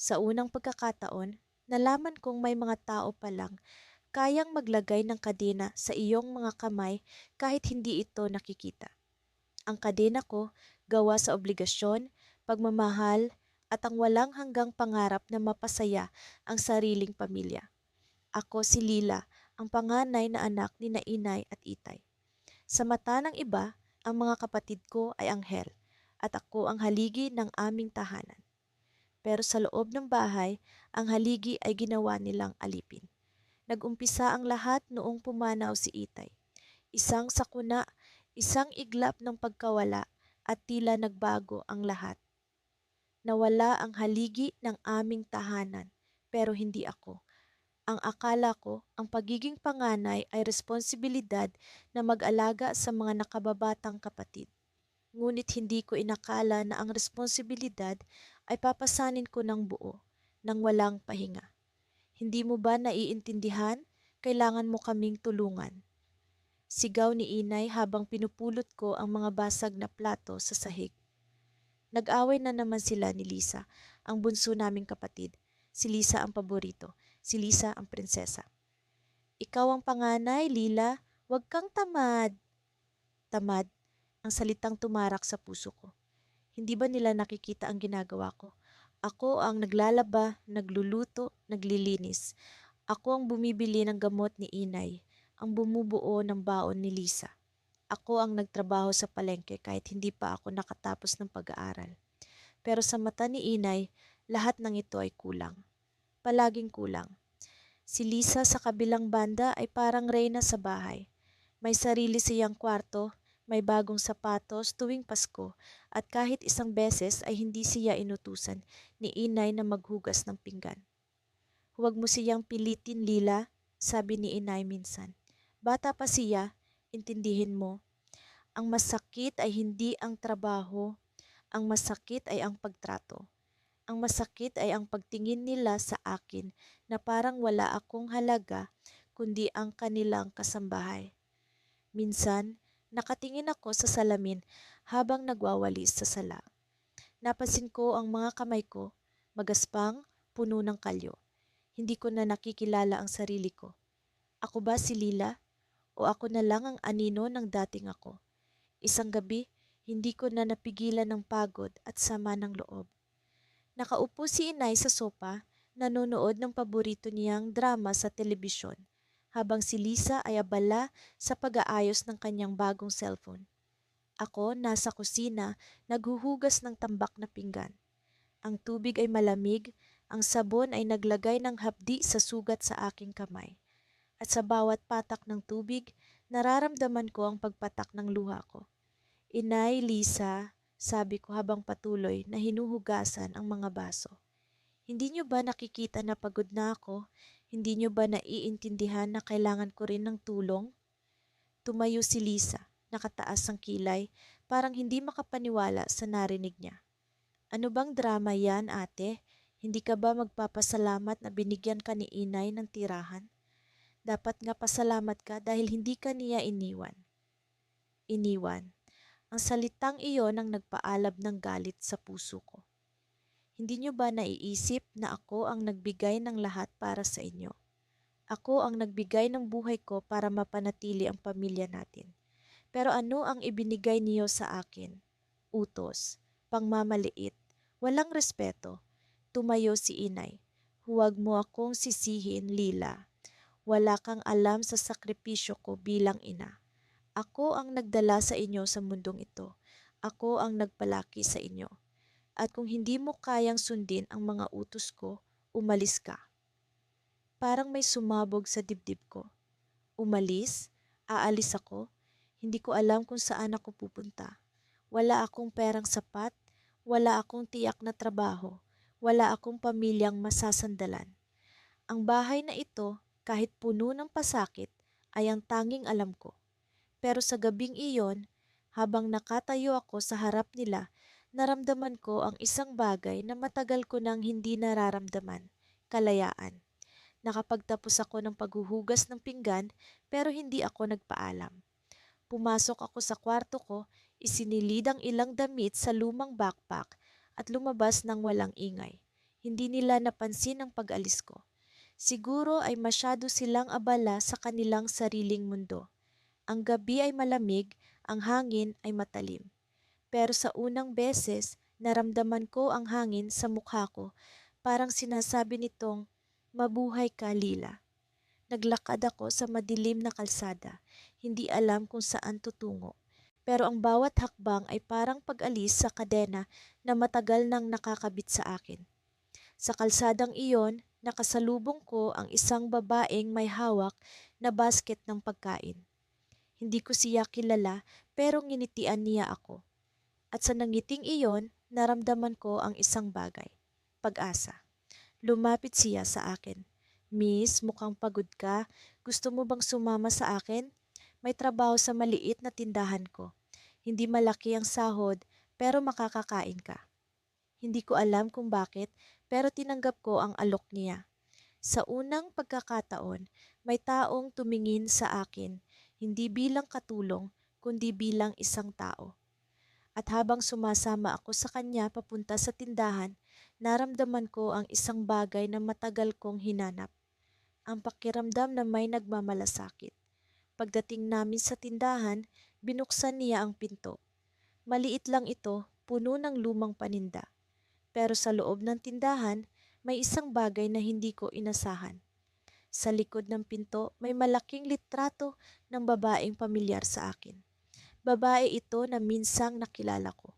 Sa unang pagkakataon, nalaman kong may mga tao palang kayang maglagay ng kadena sa iyong mga kamay kahit hindi ito nakikita. Ang kadena ko, gawa sa obligasyon, pagmamahal, at ang walang hanggang pangarap na mapasaya ang sariling pamilya. Ako si Lila, ang panganay na anak ni Inay at Itay. Sa mata ng iba, ang mga kapatid ko ay anghel at ako ang haligi ng aming tahanan. Pero sa loob ng bahay, ang haligi ay ginawa nilang alipin. Nagumpisa ang lahat noong pumanaw si Itay. Isang sakuna, isang iglap ng pagkawala at tila nagbago ang lahat. Nawala ang haligi ng aming tahanan pero hindi ako. Ang akala ko, ang pagiging panganay ay responsibilidad na mag-alaga sa mga nakababatang kapatid. Ngunit hindi ko inakala na ang responsibilidad ay papasanin ko ng buo, nang walang pahinga. Hindi mo ba naiintindihan? Kailangan mo kaming tulungan. Sigaw ni Inay habang pinupulot ko ang mga basag na plato sa sahig. Nag-away na naman sila ni Lisa, ang bunso naming kapatid. Si Lisa ang paborito, si Lisa ang prinsesa. Ikaw ang panganay, Lila. Huwag kang tamad. Tamad, ang salitang tumarak sa puso ko. Hindi ba nila nakikita ang ginagawa ko? Ako ang naglalaba, nagluluto, naglilinis. Ako ang bumibili ng gamot ni Inay, ang bumubuo ng baon ni Lisa. Ako ang nagtrabaho sa palengke kahit hindi pa ako nakatapos ng pag-aaral. Pero sa mata ni Inay, lahat ng ito ay kulang. Palaging kulang. Si Lisa sa kabilang banda ay parang reyna sa bahay. May sarili siyang kwarto, may bagong sapatos tuwing Pasko at kahit isang beses ay hindi siya inutusan ni Inay na maghugas ng pinggan. Huwag mo siyang pilitin, Lila, sabi ni Inay minsan. Bata pa siya, intindihin mo. Ang masakit ay hindi ang trabaho, ang masakit ay ang pagtrato. Ang masakit ay ang pagtingin nila sa akin na parang wala akong halaga kundi ang kanilang kasambahay. Minsan, nakatingin ako sa salamin habang nagwawalis sa sala. Napansin ko ang mga kamay ko, magaspang, puno ng kalyo. Hindi ko na nakikilala ang sarili ko. Ako ba si Lila? O ako na lang ang anino ng dating ako? Isang gabi, hindi ko na napigilan ng pagod at sama ng loob. Nakaupo si Inay sa sopa, nanonood ng paborito niyang drama sa telebisyon, habang si Lisa ay abala sa pag-aayos ng kanyang bagong cellphone. Ako nasa kusina, naghuhugas ng tambak na pinggan. Ang tubig ay malamig, ang sabon ay naglagay ng hapdi sa sugat sa aking kamay. At sa bawat patak ng tubig, nararamdaman ko ang pagpatak ng luha ko. Inay, Lisa, sabi ko habang patuloy na hinuhugasan ang mga baso. Hindi niyo ba nakikita na pagod na ako? Hindi niyo ba naiintindihan na kailangan ko rin ng tulong? Tumayo si Lisa, nakataas ang kilay, parang hindi makapaniwala sa narinig niya. Ano bang drama yan, ate? Hindi ka ba magpapasalamat na binigyan ka ni Inay ng tirahan? Dapat nga pasalamat ka dahil hindi ka niya iniwan. Iniwan. Ang salitang iyon ang nagpaalab ng galit sa puso ko. Hindi niyo ba naiisip na ako ang nagbigay ng lahat para sa inyo? Ako ang nagbigay ng buhay ko para mapanatili ang pamilya natin. Pero ano ang ibinigay niyo sa akin? Utos, pangmamaliit, walang respeto. Tumayo si Inay. Huwag mo akong sisihin, Lila. Wala kang alam sa sakripisyo ko bilang ina. Ako ang nagdala sa inyo sa mundong ito. Ako ang nagpalaki sa inyo. At kung hindi mo kayang sundin ang mga utos ko, umalis ka. Parang may sumabog sa dibdib ko. Umalis? Aalis ako? Hindi ko alam kung saan ako pupunta. Wala akong perang sapat, wala akong tiyak na trabaho, wala akong pamilyang masasandalan. Ang bahay na ito, kahit puno ng pasakit, ay ang tanging alam ko. Pero sa gabing iyon, habang nakatayo ako sa harap nila, naramdaman ko ang isang bagay na matagal ko nang hindi nararamdaman, kalayaan. Nakapagtapos ako ng paghuhugas ng pinggan pero hindi ako nagpaalam. Pumasok ako sa kwarto ko, isinilid ang ilang damit sa lumang backpack at lumabas ng walang ingay. Hindi nila napansin ang pag-alis ko. Siguro ay masyado silang abala sa kanilang sariling mundo. Ang gabi ay malamig, ang hangin ay matalim. Pero sa unang beses, naramdaman ko ang hangin sa mukha ko, parang sinasabi nitong, "Mabuhay ka, Lila." Naglakad ako sa madilim na kalsada, hindi alam kung saan tutungo. Pero ang bawat hakbang ay parang pag-alis sa kadena na matagal nang nakakabit sa akin. Sa kalsadang iyon, nakasalubong ko ang isang babaeng may hawak na basket ng pagkain. Hindi ko siya kilala pero nginitian niya ako. At sa nangiting iyon, naramdaman ko ang isang bagay, pag-asa. Lumapit siya sa akin. "Miss, mukhang pagod ka. Gusto mo bang sumama sa akin? May trabaho sa maliit na tindahan ko. Hindi malaki ang sahod, pero makakakain ka." Hindi ko alam kung bakit, pero tinanggap ko ang alok niya. Sa unang pagkakataon, may taong tumingin sa akin, hindi bilang katulong, kundi bilang isang tao. At habang sumasama ako sa kanya papunta sa tindahan, naramdaman ko ang isang bagay na matagal kong hinanap. Ang pakiramdam na may nagmamalasakit. Pagdating namin sa tindahan, binuksan niya ang pinto. Maliit lang ito, puno ng lumang paninda. Pero sa loob ng tindahan, may isang bagay na hindi ko inasahan. Sa likod ng pinto, may malaking litrato ng babaeng pamilyar sa akin. Babae ito na minsang nakilala ko.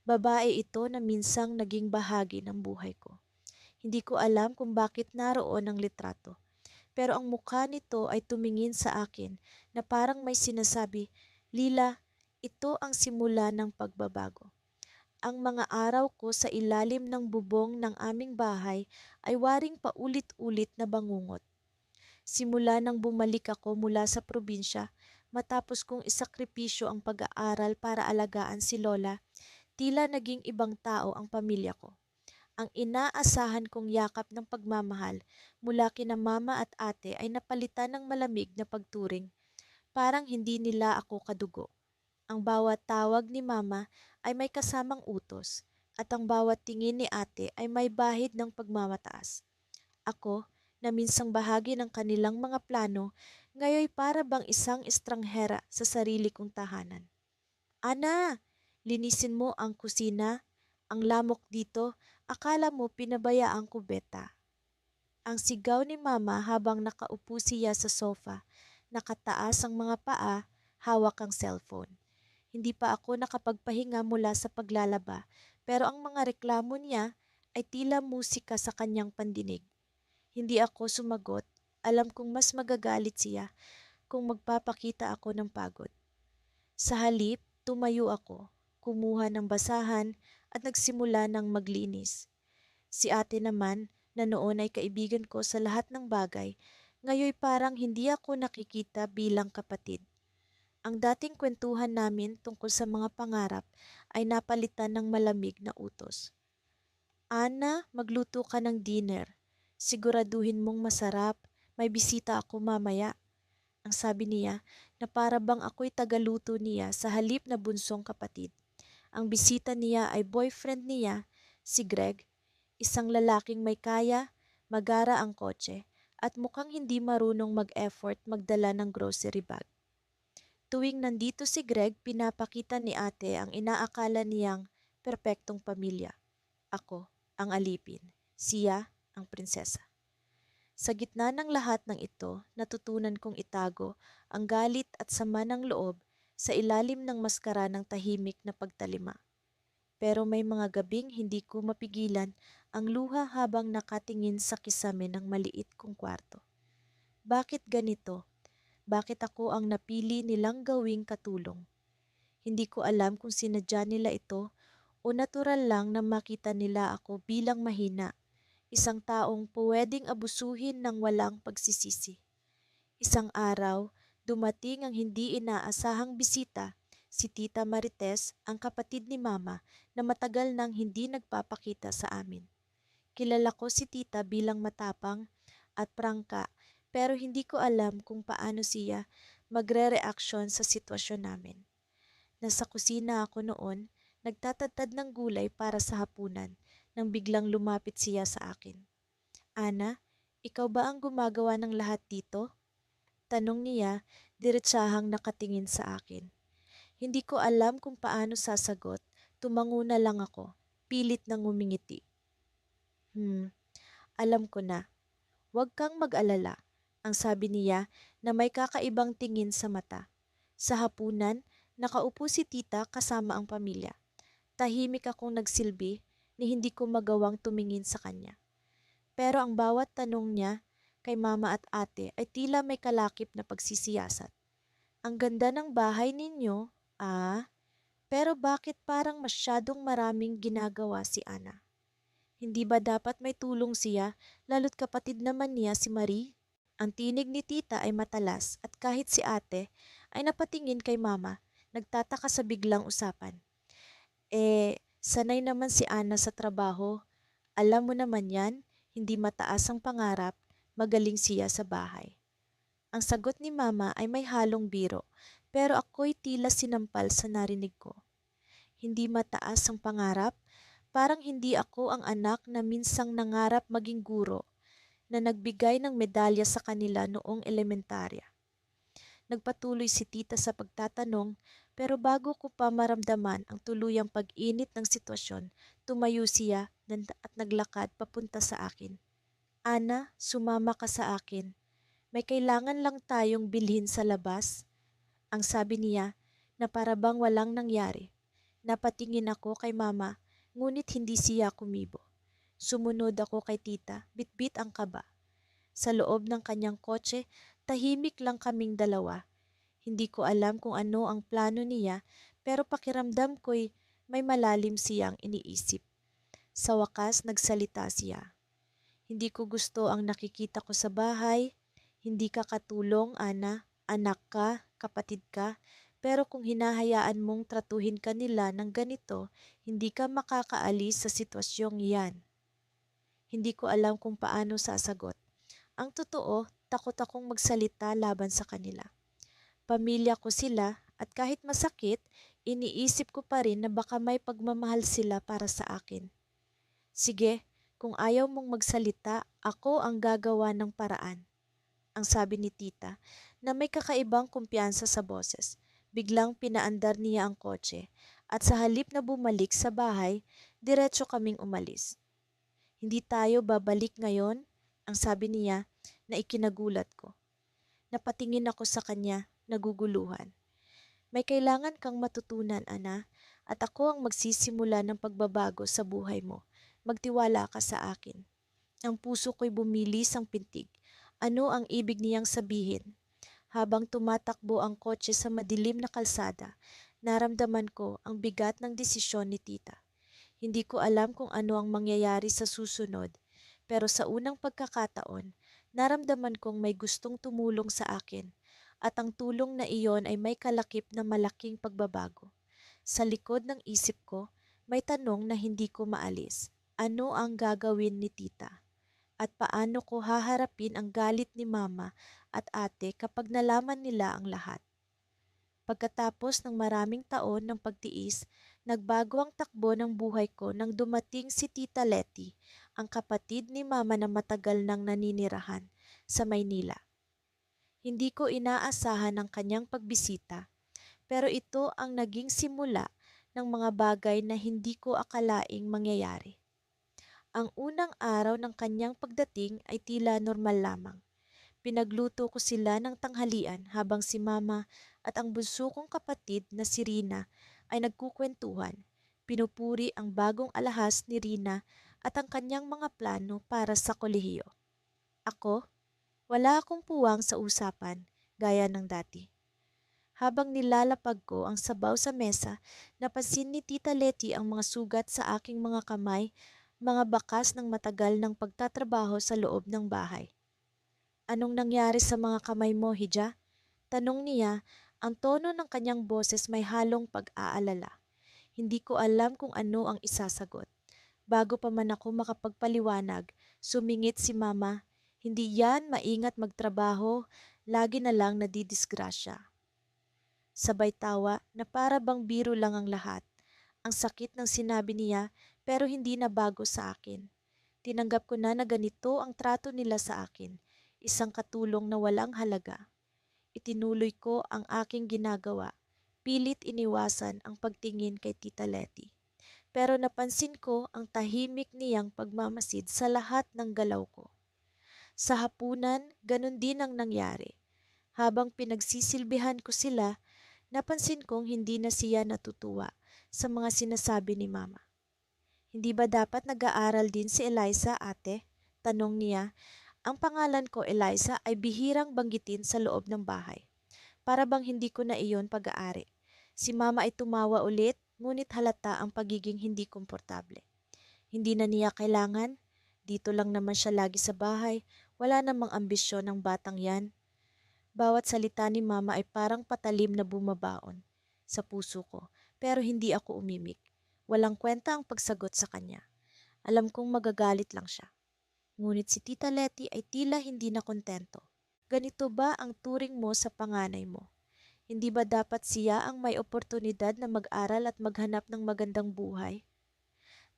Babae ito na minsang naging bahagi ng buhay ko. Hindi ko alam kung bakit naroon ang litrato. Pero ang mukha nito ay tumingin sa akin na parang may sinasabi, "Lila, ito ang simula ng pagbabago." Ang mga araw ko sa ilalim ng bubong ng aming bahay ay waring paulit-ulit na bangungot. Simula nang bumalik ako mula sa probinsya, matapos kong isakripisyo ang pag-aaral para alagaan si Lola, tila naging ibang tao ang pamilya ko. Ang inaasahan kong yakap ng pagmamahal mula kina mama at ate ay napalitan ng malamig na pagturing. Parang hindi nila ako kadugo. Ang bawat tawag ni mama ay may kasamang utos at ang bawat tingin ni ate ay may bahid ng pagmamataas. Ako, na minsang bahagi ng kanilang mga plano, ngayoy para bang isang estranghera sa sarili kong tahanan. "Ana, linisin mo ang kusina. Ang lamok dito, akala mo pinabayaan ko beta." Ang sigaw ni mama habang nakaupo siya sa sofa, nakataas ang mga paa, hawak ang cellphone. Hindi pa ako nakapagpahinga mula sa paglalaba, pero ang mga reklamo niya ay tila musika sa kanyang pandinig. Hindi ako sumagot, alam kong mas magagalit siya kung magpapakita ako ng pagod. Sa halip, tumayo ako, kumuha ng basahan at nagsimula ng maglinis. Si ate naman, na noon ay kaibigan ko sa lahat ng bagay, ngayoy parang hindi ako nakikita bilang kapatid. Ang dating kwentuhan namin tungkol sa mga pangarap ay napalitan ng malamig na utos. "Ana, magluto ka ng dinner. Siguraduhin mong masarap. May bisita ako mamaya." Ang sabi niya na para bang ako'y tagaluto niya sa halip na bunsong kapatid. Ang bisita niya ay boyfriend niya, si Greg, isang lalaking may kaya, magara ang kotse, at mukhang hindi marunong mag-effort magdala ng grocery bag. Tuwing nandito si Greg, pinapakita ni ate ang inaakala niyang perpektong pamilya. Ako, ang alipin. Siya, ang prinsesa. Sa gitna ng lahat ng ito, natutunan kong itago ang galit at sama ng loob sa ilalim ng maskara ng tahimik na pagtalima. Pero may mga gabing hindi ko mapigilan ang luha habang nakatingin sa kisame ng maliit kong kwarto. Bakit ganito? Bakit ako ang napili nilang gawing katulong? Hindi ko alam kung sinadya nila ito o natural lang na makita nila ako bilang mahina, isang taong puwedeng abusuhin ng walang pagsisisi. Isang araw, dumating ang hindi inaasahang bisita, si Tita Marites, ang kapatid ni Mama na matagal nang hindi nagpapakita sa amin. Kilala ko si Tita bilang matapang at prangka, pero hindi ko alam kung paano siya magre-reaksyon sa sitwasyon namin. Nasa kusina ako noon, nagtatatad ng gulay para sa hapunan, nang biglang lumapit siya sa akin. Ana, ikaw ba ang gumagawa ng lahat dito? Tanong niya, diretsahang nakatingin sa akin. Hindi ko alam kung paano sasagot, tumango na lang ako, pilit na ngumingiti. Alam ko na. Huwag kang mag-alala, ang sabi niya na may kakaibang tingin sa mata. Sa hapunan, nakaupo si tita kasama ang pamilya. Tahimik akong nagsilbi ni hindi ko magawang tumingin sa kanya. Pero ang bawat tanong niya kay mama at ate ay tila may kalakip na pagsisiyasat. Ang ganda ng bahay ninyo, ah, pero bakit parang masyadong maraming ginagawa si Ana? Hindi ba dapat may tulong siya, lalo't kapatid naman niya si Marie? Ang tinig ni tita ay matalas at kahit si ate ay napatingin kay mama, nagtataka sa biglang usapan. Sanay naman si Ana sa trabaho. Alam mo naman yan, hindi mataas ang pangarap, magaling siya sa bahay. Ang sagot ni mama ay may halong biro, pero ako'y tila sinampal sa narinig ko. Hindi mataas ang pangarap, parang hindi ako ang anak na minsang nangarap maging guro na nagbigay ng medalya sa kanila noong elementarya. Nagpatuloy si tita sa pagtatanong pero bago ko pa maramdaman ang tuluyang pag-init ng sitwasyon, tumayo siya at naglakad papunta sa akin. Ana, sumama ka sa akin. May kailangan lang tayong bilhin sa labas. Ang sabi niya na parabang walang nangyari. Napatingin ako kay mama, ngunit hindi siya kumibo. Sumunod ako kay tita, bitbit ang kaba. Sa loob ng kanyang kotse, tahimik lang kaming dalawa. Hindi ko alam kung ano ang plano niya, pero pakiramdam ko'y may malalim siyang iniisip. Sa wakas, nagsalita siya. Hindi ko gusto ang nakikita ko sa bahay. Hindi ka katulong, Ana. Anak ka, kapatid ka. Pero kung hinahayaan mong tratuhin ka nila ng ganito, hindi ka makakaalis sa sitwasyong iyan. Hindi ko alam kung paano sasagot. Ang totoo, takot akong magsalita laban sa kanila. Pamilya ko sila at kahit masakit, iniisip ko pa rin na baka may pagmamahal sila para sa akin. Sige, kung ayaw mong magsalita, ako ang gagawa ng paraan. Ang sabi ni tita na may kakaibang kumpiyansa sa boses. Biglang pinaandar niya ang kotse at sa halip na bumalik sa bahay, diretso kaming umalis. Hindi tayo babalik ngayon, ang sabi niya na ikinagulat ko. Napatingin ako sa kanya, naguguluhan. May kailangan kang matutunan, Ana, at ako ang magsisimula ng pagbabago sa buhay mo. Magtiwala ka sa akin. Ang puso ko'y bumilis ang pintig. Ano ang ibig niyang sabihin? Habang tumatakbo ang kotse sa madilim na kalsada, naramdaman ko ang bigat ng desisyon ni tita. Hindi ko alam kung ano ang mangyayari sa susunod, pero sa unang pagkakataon, naramdaman kong may gustong tumulong sa akin at ang tulong na iyon ay may kalakip na malaking pagbabago. Sa likod ng isip ko, may tanong na hindi ko maalis. Ano ang gagawin ni tita? At paano ko haharapin ang galit ni mama at ate kapag nalaman nila ang lahat? Pagkatapos ng maraming taon ng pagtiis, nagbago ang takbo ng buhay ko nang dumating si Tita Letty, ang kapatid ni mama na matagal nang naninirahan sa Maynila. Hindi ko inaasahan ang kanyang pagbisita, pero ito ang naging simula ng mga bagay na hindi ko akalaing mangyayari. Ang unang araw ng kanyang pagdating ay tila normal lamang. Pinagluto ko sila ng tanghalian habang si mama at ang bunso kong kapatid na si Rina ay nagkukwentuhan. Pinupuri ang bagong alahas ni Rina at ang kanyang mga plano para sa kolehiyo. Ako, wala akong puwang sa usapan gaya ng dati. Habang nilalapag ko ang sabaw sa mesa, napansin ni Tita Letty ang mga sugat sa aking mga kamay, mga bakas ng matagal ng pagtatrabaho sa loob ng bahay. Anong nangyari sa mga kamay mo, Hija? Tanong niya, ang tono ng kanyang boses may halong pag-aalala. Hindi ko alam kung ano ang isasagot. Bago pa man ako makapagpaliwanag, sumingit si mama. Hindi yan maingat magtrabaho, lagi na lang nadidisgrasya. Sabay tawa na para bang biro lang ang lahat. Ang sakit ng sinabi niya pero hindi na bago sa akin. Tinanggap ko na ganito ang trato nila sa akin, isang katulong na walang halaga. Itinuloy ko ang aking ginagawa, pilit iniwasan ang pagtingin kay Tita Letty. Pero napansin ko ang tahimik niyang pagmamasid sa lahat ng galaw ko. Sa hapunan, ganun din ang nangyari. Habang pinagsisilbihan ko sila, napansin kong hindi na siya natutuwa sa mga sinasabi ni Mama. Hindi ba dapat nag-aaral din si Eliza, ate? Tanong niya. Ang pangalan ko, Eliza, ay bihirang banggitin sa loob ng bahay. Para bang hindi ko na iyon pag-aari. Si Mama ay tumawa ulit, ngunit halata ang pagiging hindi komportable. Hindi na niya kailangan. Dito lang naman siya lagi sa bahay. Wala namang ambisyon ng batang yan. Bawat salita ni Mama ay parang patalim na bumabaon sa puso ko, pero hindi ako umimik. Walang kwenta ang pagsagot sa kanya. Alam kong magagalit lang siya. Ngunit si Tita Letty ay tila hindi na kontento. Ganito ba ang turing mo sa panganay mo? Hindi ba dapat siya ang may oportunidad na mag-aral at maghanap ng magandang buhay?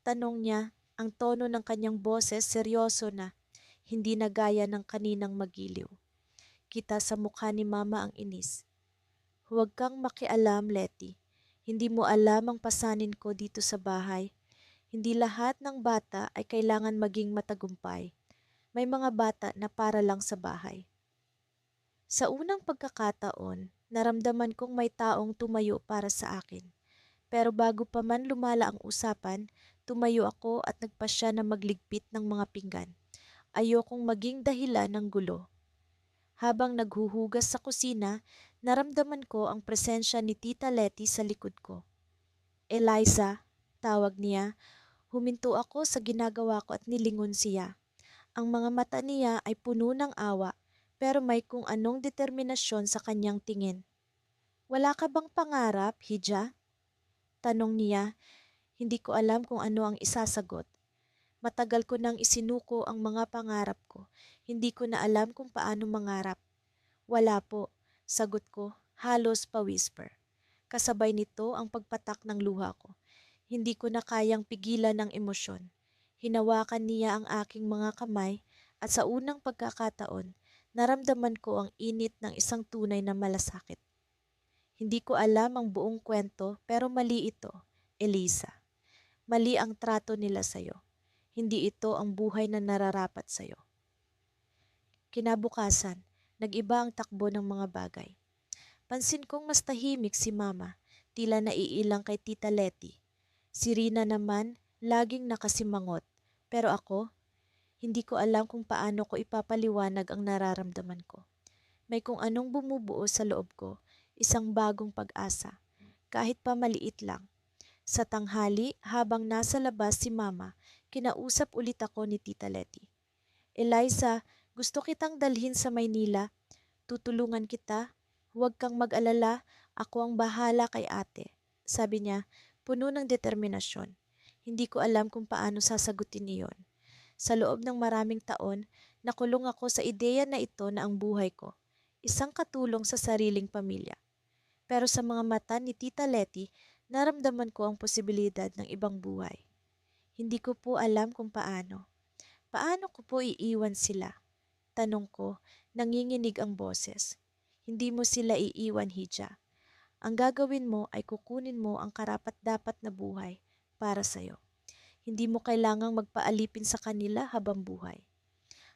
Tanong niya, ang tono ng kanyang boses seryoso na, hindi na gaya ng kaninang magiliw. Kita sa mukha ni Mama ang inis. Huwag kang makialam, Letty. Hindi mo alam ang pasanin ko dito sa bahay. Hindi lahat ng bata ay kailangan maging matagumpay. May mga bata na para lang sa bahay. Sa unang pagkakataon, naramdaman kong may taong tumayo para sa akin. Pero bago pa man lumala ang usapan, tumayo ako at nagpasya na magligpit ng mga pinggan. Ayokong maging dahilan ng gulo. Habang naghuhugas sa kusina, naramdaman ko ang presensya ni Tita Letty sa likod ko. Eliza, tawag niya. Huminto ako sa ginagawa ko at nilingon siya. Ang mga mata niya ay puno ng awa, pero may kung anong determinasyon sa kanyang tingin. Wala ka bang pangarap, Hija? Tanong niya. Hindi ko alam kung ano ang isasagot. Matagal ko nang isinuko ang mga pangarap ko. Hindi ko na alam kung paano mangarap. Wala po, sagot ko, halos pa-whisper. Kasabay nito ang pagpatak ng luha ko. Hindi ko na kayang pigilan ng emosyon. Hinawakan niya ang aking mga kamay at sa unang pagkakataon, naramdaman ko ang init ng isang tunay na malasakit. Hindi ko alam ang buong kwento pero mali ito, Elisa. Mali ang trato nila sa'yo. Hindi ito ang buhay na nararapat sa'yo. Kinabukasan, nag-iba ang takbo ng mga bagay. Pansin kong mas tahimik si Mama, tila naiilang kay Tita Letty. Si Rina naman, laging nakasimangot. Pero ako, hindi ko alam kung paano ko ipapaliwanag ang nararamdaman ko. May kung anong bumubuo sa loob ko, isang bagong pag-asa, kahit pa maliit lang. Sa tanghali, habang nasa labas si Mama, kinausap ulit ako ni Tita Letty. Eliza, gusto kitang dalhin sa Maynila. Tutulungan kita. Huwag kang mag-alala, ako ang bahala kay ate. Sabi niya, puno ng determinasyon. Hindi ko alam kung paano sasagutin iyon. Sa loob ng maraming taon, nakulong ako sa ideya na ito na ang buhay ko. Isang katulong sa sariling pamilya. Pero sa mga mata ni Tita Letty, naramdaman ko ang posibilidad ng ibang buhay. Hindi ko po alam kung paano. Paano ko po iiwan sila? Tanong ko, nanginginig ang boses. Hindi mo sila iiwan, Hija. Ang gagawin mo ay kukunin mo ang karapat-dapat na buhay para sa'yo. Hindi mo kailangang magpaalipin sa kanila habang buhay.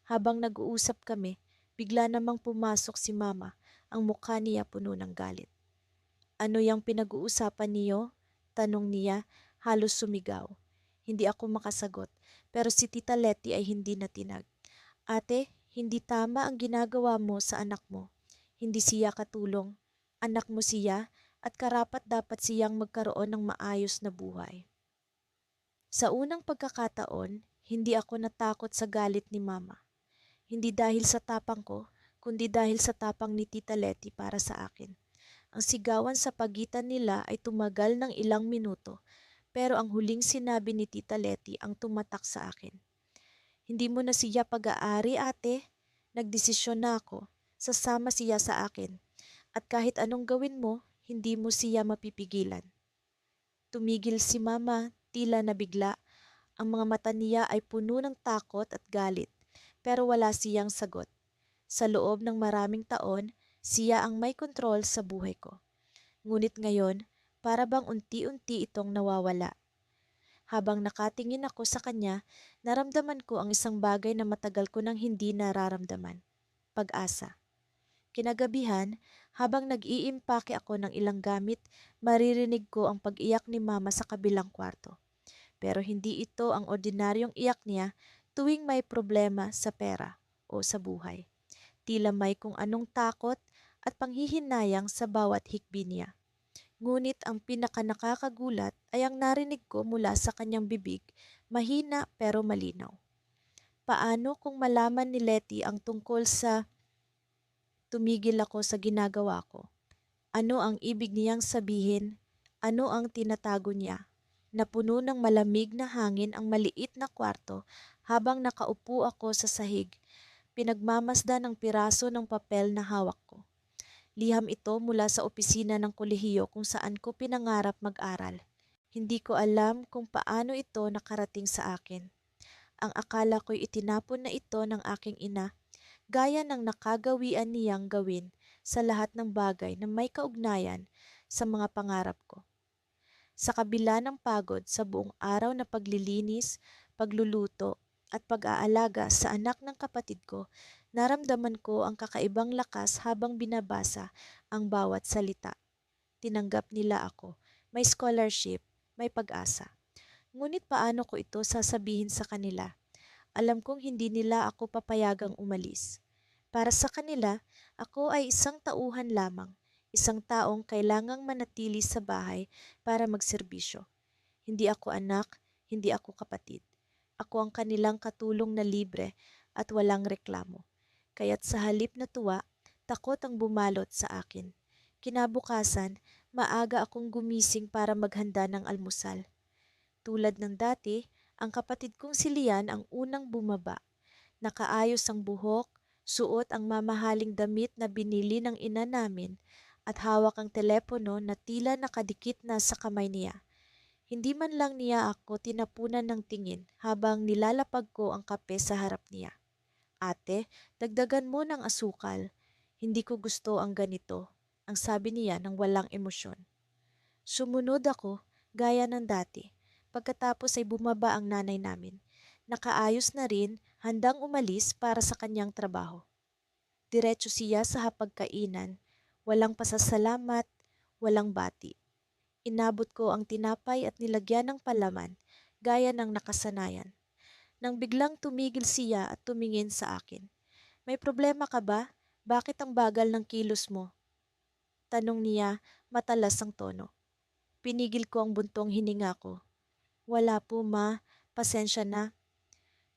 Habang nag-uusap kami, bigla namang pumasok si Mama, ang mukha niya puno ng galit. Ano yung pinag-uusapan niyo? Tanong niya, halos sumigaw. Hindi ako makasagot, pero si Tita Letty ay hindi natinag. Ate, hindi tama ang ginagawa mo sa anak mo. Hindi siya katulong. Anak mo siya at karapat dapat siyang magkaroon ng maayos na buhay. Sa unang pagkakataon, hindi ako natakot sa galit ni Mama. Hindi dahil sa tapang ko, kundi dahil sa tapang ni Tita Letty para sa akin. Ang sigawan sa pagitan nila ay tumagal ng ilang minuto, pero ang huling sinabi ni Tita Letty ang tumatak sa akin. Hindi mo na siya pag-aari, ate. Nagdesisyon na ako. Sasama siya sa akin. At kahit anong gawin mo, hindi mo siya mapipigilan. Tumigil si Mama, tila nabigla. Ang mga mata niya ay puno ng takot at galit, pero wala siyang sagot. Sa loob ng maraming taon, siya ang may kontrol sa buhay ko. Ngunit ngayon, para bang unti-unti itong nawawala. Habang nakatingin ako sa kanya, naramdaman ko ang isang bagay na matagal ko nang hindi nararamdaman. Pag-asa. Kinagabihan, habang nag-iimpake ako ng ilang gamit, maririnig ko ang pag-iyak ni mama sa kabilang kwarto. Pero hindi ito ang ordinaryong iyak niya tuwing may problema sa pera o sa buhay. Tila may kung anong takot at panghihinayang sa bawat hikbi niya. Ngunit ang pinakanakakagulat ay ang narinig ko mula sa kanyang bibig, mahina pero malinaw. Paano kung malaman ni Letty ang tungkol sa tumigil ako sa ginagawa ko? Ano ang ibig niyang sabihin? Ano ang tinatago niya? Napuno ng malamig na hangin ang maliit na kwarto habang nakaupo ako sa sahig, pinagmamasdan ng piraso ng papel na hawak ko. Liham ito mula sa opisina ng kolehiyo kung saan ko pinangarap mag-aral. Hindi ko alam kung paano ito nakarating sa akin. Ang akala ko'y itinapon na ito ng aking ina, gaya ng nakagawian niyang gawin sa lahat ng bagay na may kaugnayan sa mga pangarap ko. Sa kabila ng pagod sa buong araw na paglilinis, pagluluto, at pag-aalaga sa anak ng kapatid ko, naramdaman ko ang kakaibang lakas habang binabasa ang bawat salita. Tinanggap nila ako. May scholarship, may pag-asa. Ngunit paano ko ito sasabihin sa kanila? Alam kong hindi nila ako papayagang umalis. Para sa kanila, ako ay isang tauhan lamang, isang taong kailangang manatili sa bahay para magserbisyo. Hindi ako anak, hindi ako kapatid. Ako ang kanilang katulong na libre at walang reklamo. Kaya't sa halip na tuwa, takot ang bumalot sa akin. Kinabukasan, maaga akong gumising para maghanda ng almusal. Tulad ng dati, ang kapatid kong si Lian ang unang bumaba. Nakaayos ang buhok, suot ang mamahaling damit na binili ng ina namin, at hawak ang telepono na tila nakadikit na sa kamay niya. Hindi man lang niya ako tinapunan ng tingin habang nilalapag ko ang kape sa harap niya. Ate, dagdagan mo ng asukal. Hindi ko gusto ang ganito, ang sabi niya ng walang emosyon. Sumunod ako, gaya ng dati. Pagkatapos ay bumaba ang nanay namin. Nakaayos na rin, handang umalis para sa kanyang trabaho. Diretso siya sa hapagkainan. Walang pasasalamat, walang bati. Inabot ko ang tinapay at nilagyan ng palaman, gaya ng nakasanayan. Nang biglang tumigil siya at tumingin sa akin. May problema ka ba? Bakit ang bagal ng kilos mo? Tanong niya, matalas ang tono. Pinigil ko ang buntong hininga ko. Wala po ma, pasensya na.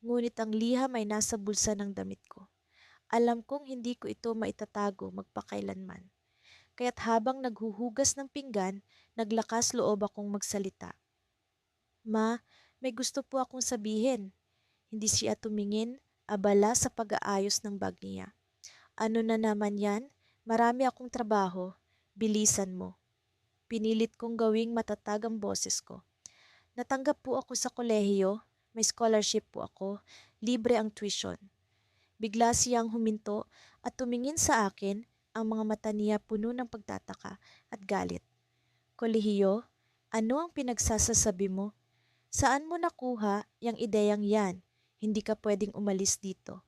Ngunit ang liham ay nasa bulsa ng damit ko. Alam kong hindi ko ito maitatago magpakailanman. Kaya't habang naghuhugas ng pinggan, naglakas loob akong magsalita. Ma, may gusto po akong sabihin. Hindi siya tumingin, abala sa pag-aayos ng bag niya. Ano na naman yan? Marami akong trabaho. Bilisan mo. Pinilit kong gawing matatag ang boses ko. Natanggap po ako sa kolehiyo, may scholarship po ako, libre ang tuition. Bigla siyang huminto at tumingin sa akin, ang mga mata niya puno ng pagtataka at galit. Kolehiyo, ano ang pinagsasasabi mo? Saan mo nakuha yung ideyang yan? Hindi ka pwedeng umalis dito.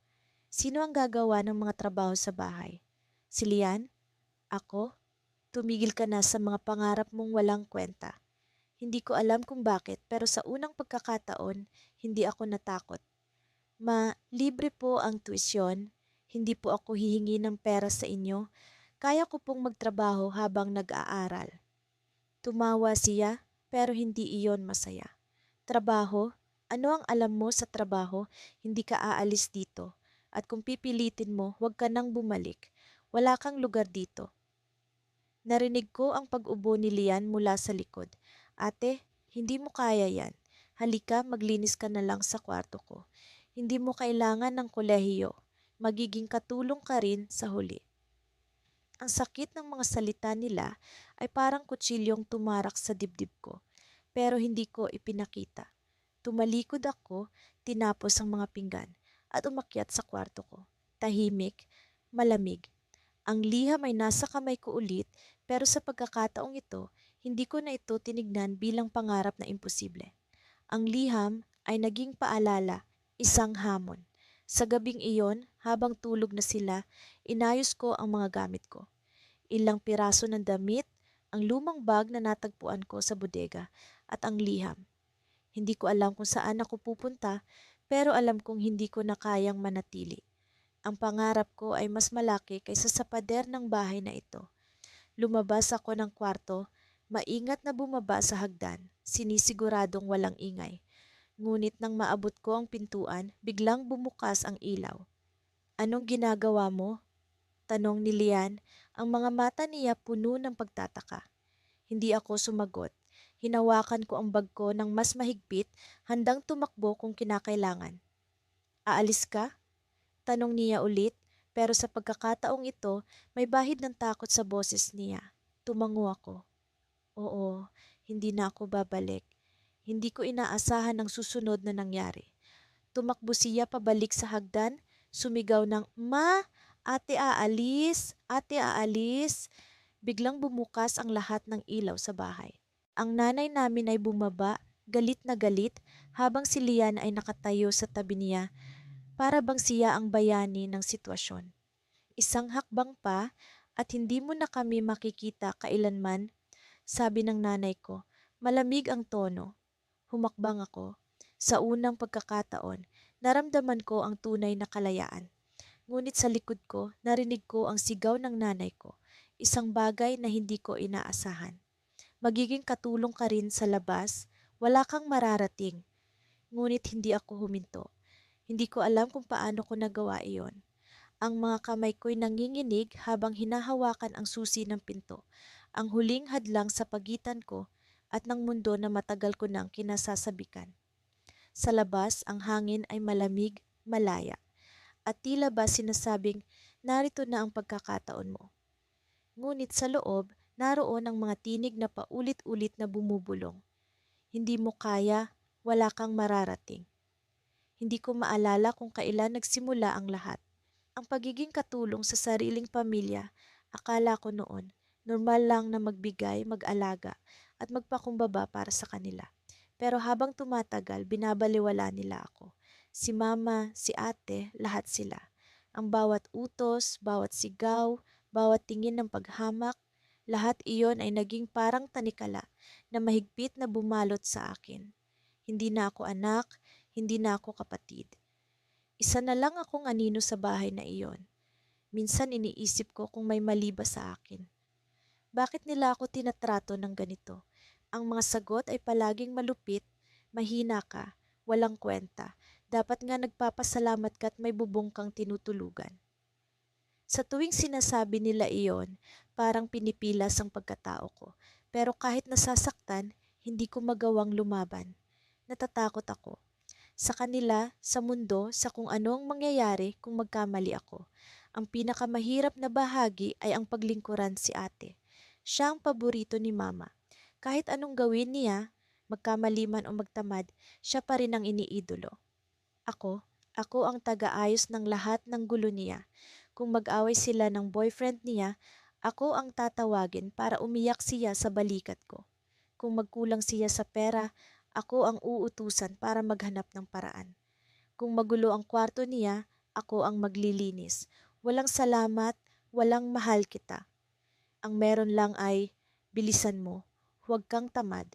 Sino ang gagawa ng mga trabaho sa bahay? Si Lian? Ako? Tumigil ka na sa mga pangarap mong walang kwenta. Hindi ko alam kung bakit pero sa unang pagkakataon, hindi ako natakot. Ma, libre po ang tuisyon. Hindi po ako hihingi ng pera sa inyo. Kaya ko pong magtrabaho habang nag-aaral. Tumawa siya pero hindi iyon masaya. Trabaho? Ano ang alam mo sa trabaho? Hindi ka aalis dito. At kung pipilitin mo, huwag ka nang bumalik. Wala kang lugar dito. Narinig ko ang pag-ubo ni Lian mula sa likod. Ate, hindi mo kaya yan. Halika, maglinis ka na lang sa kwarto ko. Hindi mo kailangan ng kolehiyo. Magiging katulong ka rin sa huli. Ang sakit ng mga salita nila ay parang kutsilyong tumarak sa dibdib ko, pero hindi ko ipinakita. Tumalikod ako, tinapos ang mga pinggan, at umakyat sa kwarto ko. Tahimik, malamig. Ang liham ay nasa kamay ko ulit, pero sa pagkakataong ito, hindi ko na ito tinignan bilang pangarap na imposible. Ang liham ay naging paalala, isang hamon. Sa gabing iyon, habang tulog na sila, inayos ko ang mga gamit ko. Ilang piraso ng damit, ang lumang bag na natagpuan ko sa bodega, at ang liham. Hindi ko alam kung saan ako pupunta, pero alam kong hindi ko na kayang manatili. Ang pangarap ko ay mas malaki kaysa sa pader ng bahay na ito. Lumabas ako ng kwarto, maingat na bumaba sa hagdan, sinisiguradong walang ingay. Ngunit nang maabot ko ang pintuan, biglang bumukas ang ilaw. "Anong ginagawa mo?" tanong ni Lian, ang mga mata niya puno ng pagtataka. Hindi ako sumagot. Hinawakan ko ang bag ko ng mas mahigpit, handang tumakbo kung kinakailangan. "Aalis ka?" tanong niya ulit, pero sa pagkakataong ito, may bahid ng takot sa boses niya. Tumango ako. Oo, hindi na ako babalik. Hindi ko inaasahan ang susunod na nangyari. Tumakbo siya pabalik sa hagdan, sumigaw ng, "Ma! Ate aalis! Ate aalis!" Biglang bumukas ang lahat ng ilaw sa bahay. Ang nanay namin ay bumaba, galit na galit, habang si Lian ay nakatayo sa tabi niya para bang siya ang bayani ng sitwasyon. "Isang hakbang pa at hindi mo na kami makikita kailanman," sabi ng nanay ko. Malamig ang tono. Humakbang ako. Sa unang pagkakataon, naramdaman ko ang tunay na kalayaan. Ngunit sa likod ko, narinig ko ang sigaw ng nanay ko. Isang bagay na hindi ko inaasahan. "Magiging katulong ka rin sa labas, wala kang mararating." Ngunit hindi ako huminto. Hindi ko alam kung paano ko nagawa iyon. Ang mga kamay ko'y nanginginig habang hinahawakan ang susi ng pinto. Ang huling hadlang sa pagitan ko at ng mundo na matagal ko nang kinasasabikan. Sa labas, ang hangin ay malamig, malaya. At tila ba sinasabing, narito na ang pagkakataon mo. Ngunit sa loob, naroon ang mga tinig na paulit-ulit na bumubulong. "Hindi mo kaya, wala kang mararating." Hindi ko maalala kung kailan nagsimula ang lahat. Ang pagiging katulong sa sariling pamilya, akala ko noon, normal lang na magbigay, mag-alaga, at magpakumbaba para sa kanila. Pero habang tumatagal, binabaliwala nila ako. Si mama, si ate, lahat sila. Ang bawat utos, bawat sigaw, bawat tingin ng paghamak, lahat iyon ay naging parang tanikala na mahigpit na bumalot sa akin. Hindi na ako anak, hindi na ako kapatid. Isa na lang akong anino sa bahay na iyon. Minsan iniisip ko kung may mali ba sa akin. Bakit nila ako tinatrato ng ganito? Ang mga sagot ay palaging malupit, mahina ka, walang kwenta. Dapat nga nagpapasalamat ka at may bubong kang tinutulugan. Sa tuwing sinasabi nila iyon, parang pinipilas ang pagkatao ko. Pero kahit nasasaktan, hindi ko magawang lumaban. Natatakot ako. Sa kanila, sa mundo, sa kung ano ang mangyayari kung magkamali ako. Ang pinakamahirap na bahagi ay ang paglingkuran si ate. Siya ang paborito ni mama. Kahit anong gawin niya, magkamali man o magtamad, siya pa rin ang iniidolo. Ako ang taga-ayos ng lahat ng gulo niya. Kung mag-away sila ng boyfriend niya, ako ang tatawagin para umiyak siya sa balikat ko. Kung magkulang siya sa pera, ako ang uutusan para maghanap ng paraan. Kung magulo ang kwarto niya, ako ang maglilinis. Walang salamat, walang mahal kita. Ang meron lang ay, bilisan mo, huwag kang tamad.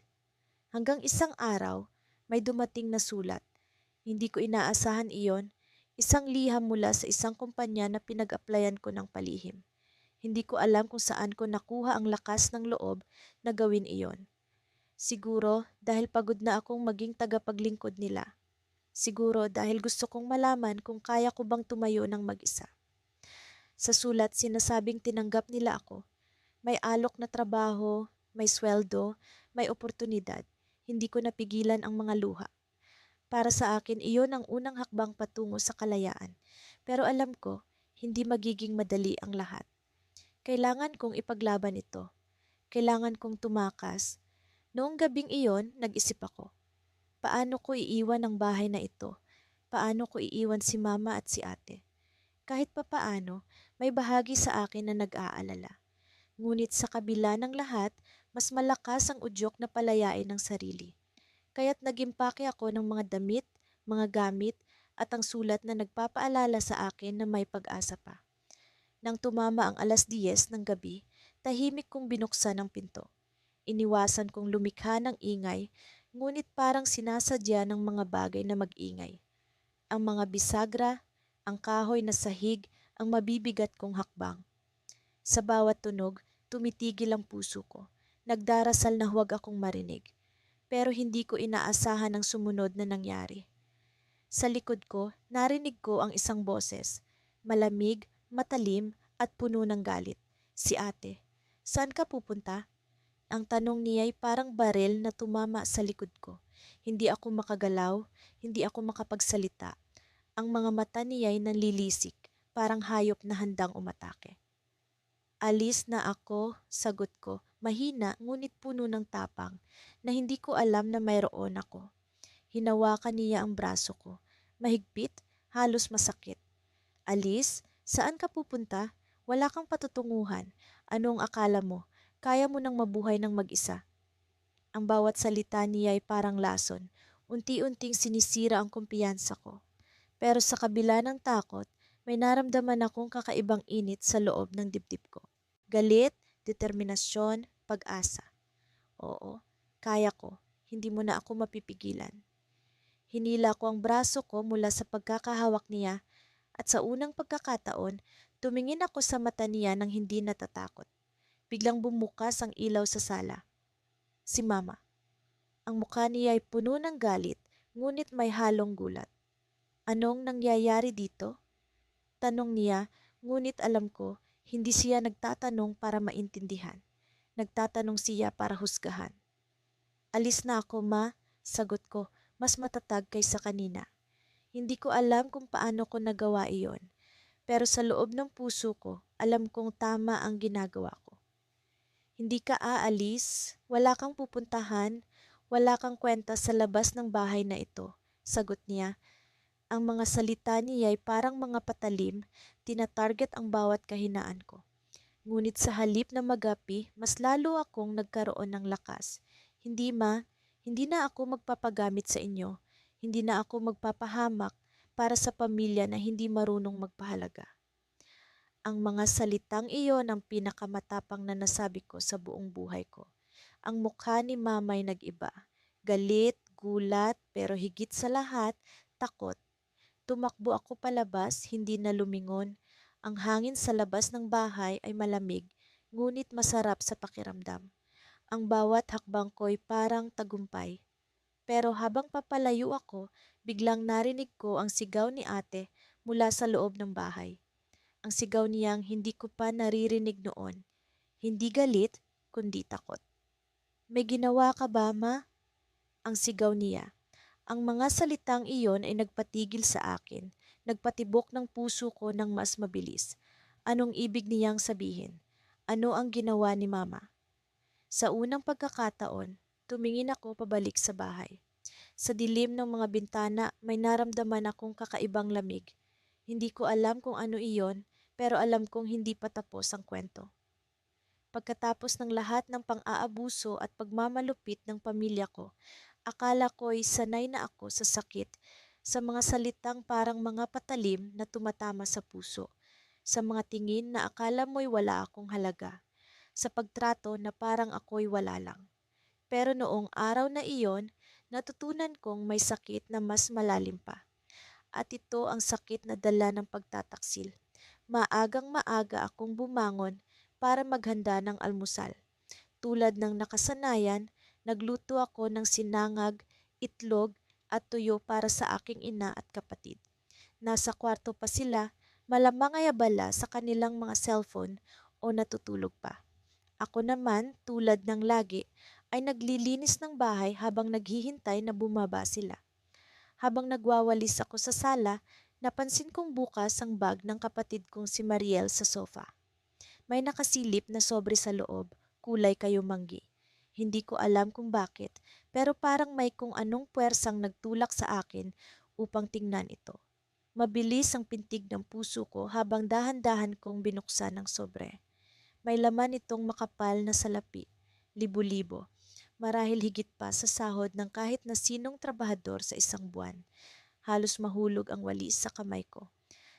Hanggang isang araw, may dumating na sulat. Hindi ko inaasahan iyon, isang liham mula sa isang kumpanya na pinag-applyan ko ng palihim. Hindi ko alam kung saan ko nakuha ang lakas ng loob na gawin iyon. Siguro dahil pagod na akong maging tagapaglingkod nila. Siguro dahil gusto kong malaman kung kaya ko bang tumayo ng mag-isa. Sa sulat sinasabing tinanggap nila ako. May alok na trabaho, may sweldo, may oportunidad. Hindi ko napigilan ang mga luha. Para sa akin, iyon ang unang hakbang patungo sa kalayaan. Pero alam ko, hindi magiging madali ang lahat. Kailangan kong ipaglaban ito. Kailangan kong tumakas. Noong gabing iyon, nag-isip ako. Paano ko iiwan ang bahay na ito? Paano ko iiwan si mama at si ate? Kahit papaano, may bahagi sa akin na nag-aalala. Ngunit sa kabila ng lahat, mas malakas ang udyok na palayain ng sarili. Kaya't nagimpake ako ng mga damit, mga gamit, at ang sulat na nagpapaalala sa akin na may pag-asa pa. Nang tumama ang 10:00 ng gabi, tahimik kong binuksan ang pinto. Iniwasan kong lumikha ng ingay, ngunit parang sinasadya ng mga bagay na mag-ingay. Ang mga bisagra, ang kahoy na sahig, ang mabibigat kong hakbang. Sa bawat tunog, tumitigil ang puso ko. Nagdarasal na huwag akong marinig. Pero hindi ko inaasahan ang sumunod na nangyari. Sa likod ko, narinig ko ang isang boses. Malamig, matalim, at puno ng galit. Si ate. Saan ka pupunta? Ang tanong niya ay parang baril na tumama sa likod ko. Hindi ako makagalaw, hindi ako makapagsalita. Ang mga mata niya ay nanlilisik, parang hayop na handang umatake. Alis na ako, sagot ko, mahina ngunit puno ng tapang, na hindi ko alam na mayroon ako. Hinawakan niya ang braso ko. Mahigpit, halos masakit. Alis, saan ka pupunta? Wala kang patutunguhan. Ano ang akala mo? Kaya mo nang mabuhay ng mag-isa. Ang bawat salita niya ay parang lason. Unti-unting sinisira ang kumpiyansa ko. Pero sa kabila ng takot, may naramdaman akong kakaibang init sa loob ng dibdib ko. Galit, determinasyon, pag-asa. Oo, kaya ko. Hindi mo na ako mapipigilan. Hinila ko ang braso ko mula sa pagkakahawak niya at sa unang pagkakataon, tumingin ako sa mata niya nang hindi natatakot. Biglang bumukas ang ilaw sa sala. Si Mama. Ang mukha niya ay puno ng galit, ngunit may halong gulat. Anong nangyayari dito? Tanong niya, ngunit alam ko, hindi siya nagtatanong para maintindihan. Nagtatanong siya para husgahan. Alis na ako, Ma, sagot ko, mas matatag kaysa kanina. Hindi ko alam kung paano ko nagawa iyon, pero sa loob ng puso ko, alam kong tama ang ginagawa ko. Hindi ka aalis, wala kang pupuntahan, wala kang kwenta sa labas ng bahay na ito, sagot niya. Ang mga salita niya ay parang mga patalim, tinatarget ang bawat kahinaan ko. Ngunit sa halip na magapi, mas lalo akong nagkaroon ng lakas. Hindi ma, hindi na ako magpapagamit sa inyo. Hindi na ako magpapahamak para sa pamilya na hindi marunong magpahalaga. Ang mga salitang iyon ang pinakamatapang na nasabi ko sa buong buhay ko. Ang mukha ni Mamay nag-iba. Galit, gulat, pero higit sa lahat, takot. Tumakbo ako palabas, hindi na lumingon. Ang hangin sa labas ng bahay ay malamig, ngunit masarap sa pakiramdam. Ang bawat hakbang ko'y parang tagumpay. Pero habang papalayo ako, biglang narinig ko ang sigaw ni ate mula sa loob ng bahay. Ang sigaw niyang hindi ko pa naririnig noon. Hindi galit, kundi takot. May ginawa ka ba, Ma? Ang sigaw niya. Ang mga salitang iyon ay nagpatigil sa akin. Nagpatibok ng puso ko ng mas mabilis. Anong ibig niyang sabihin? Ano ang ginawa ni Mama? Sa unang pagkakataon, tumingin ako pabalik sa bahay. Sa dilim ng mga bintana, may naramdaman akong kakaibang lamig. Hindi ko alam kung ano iyon, pero alam kong hindi pa tapos ang kwento. Pagkatapos ng lahat ng pang-aabuso at pagmamalupit ng pamilya ko, akala ko'y sanay na ako sa sakit, sa mga salitang parang mga patalim na tumatama sa puso, sa mga tingin na akala mo'y wala akong halaga, sa pagtrato na parang ako'y wala lang. Pero noong araw na iyon, natutunan kong may sakit na mas malalim pa. At ito ang sakit na dala ng pagtataksil. Maagang maaga akong bumangon para maghanda ng almusal. Tulad ng nakasanayan, nagluto ako ng sinangag, itlog at tuyo para sa aking ina at kapatid. Nasa kwarto pa sila, malamang ay abala sa kanilang mga cellphone o natutulog pa. Ako naman, tulad ng lagi, ay naglilinis ng bahay habang naghihintay na bumaba sila. Habang nagwawalis ako sa sala, napansin kong bukas ang bag ng kapatid kong si Mariel sa sofa. May nakasilip na sobre sa loob, kulay kayumanggi. Hindi ko alam kung bakit, pero parang may kung anong puwersang nagtulak sa akin upang tingnan ito. Mabilis ang pintig ng puso ko habang dahan-dahan kong binuksan ang sobre. May laman itong makapal na salapi, libo-libo, marahil higit pa sa sahod ng kahit na sinong trabahador sa isang buwan. Halos mahulog ang walis sa kamay ko.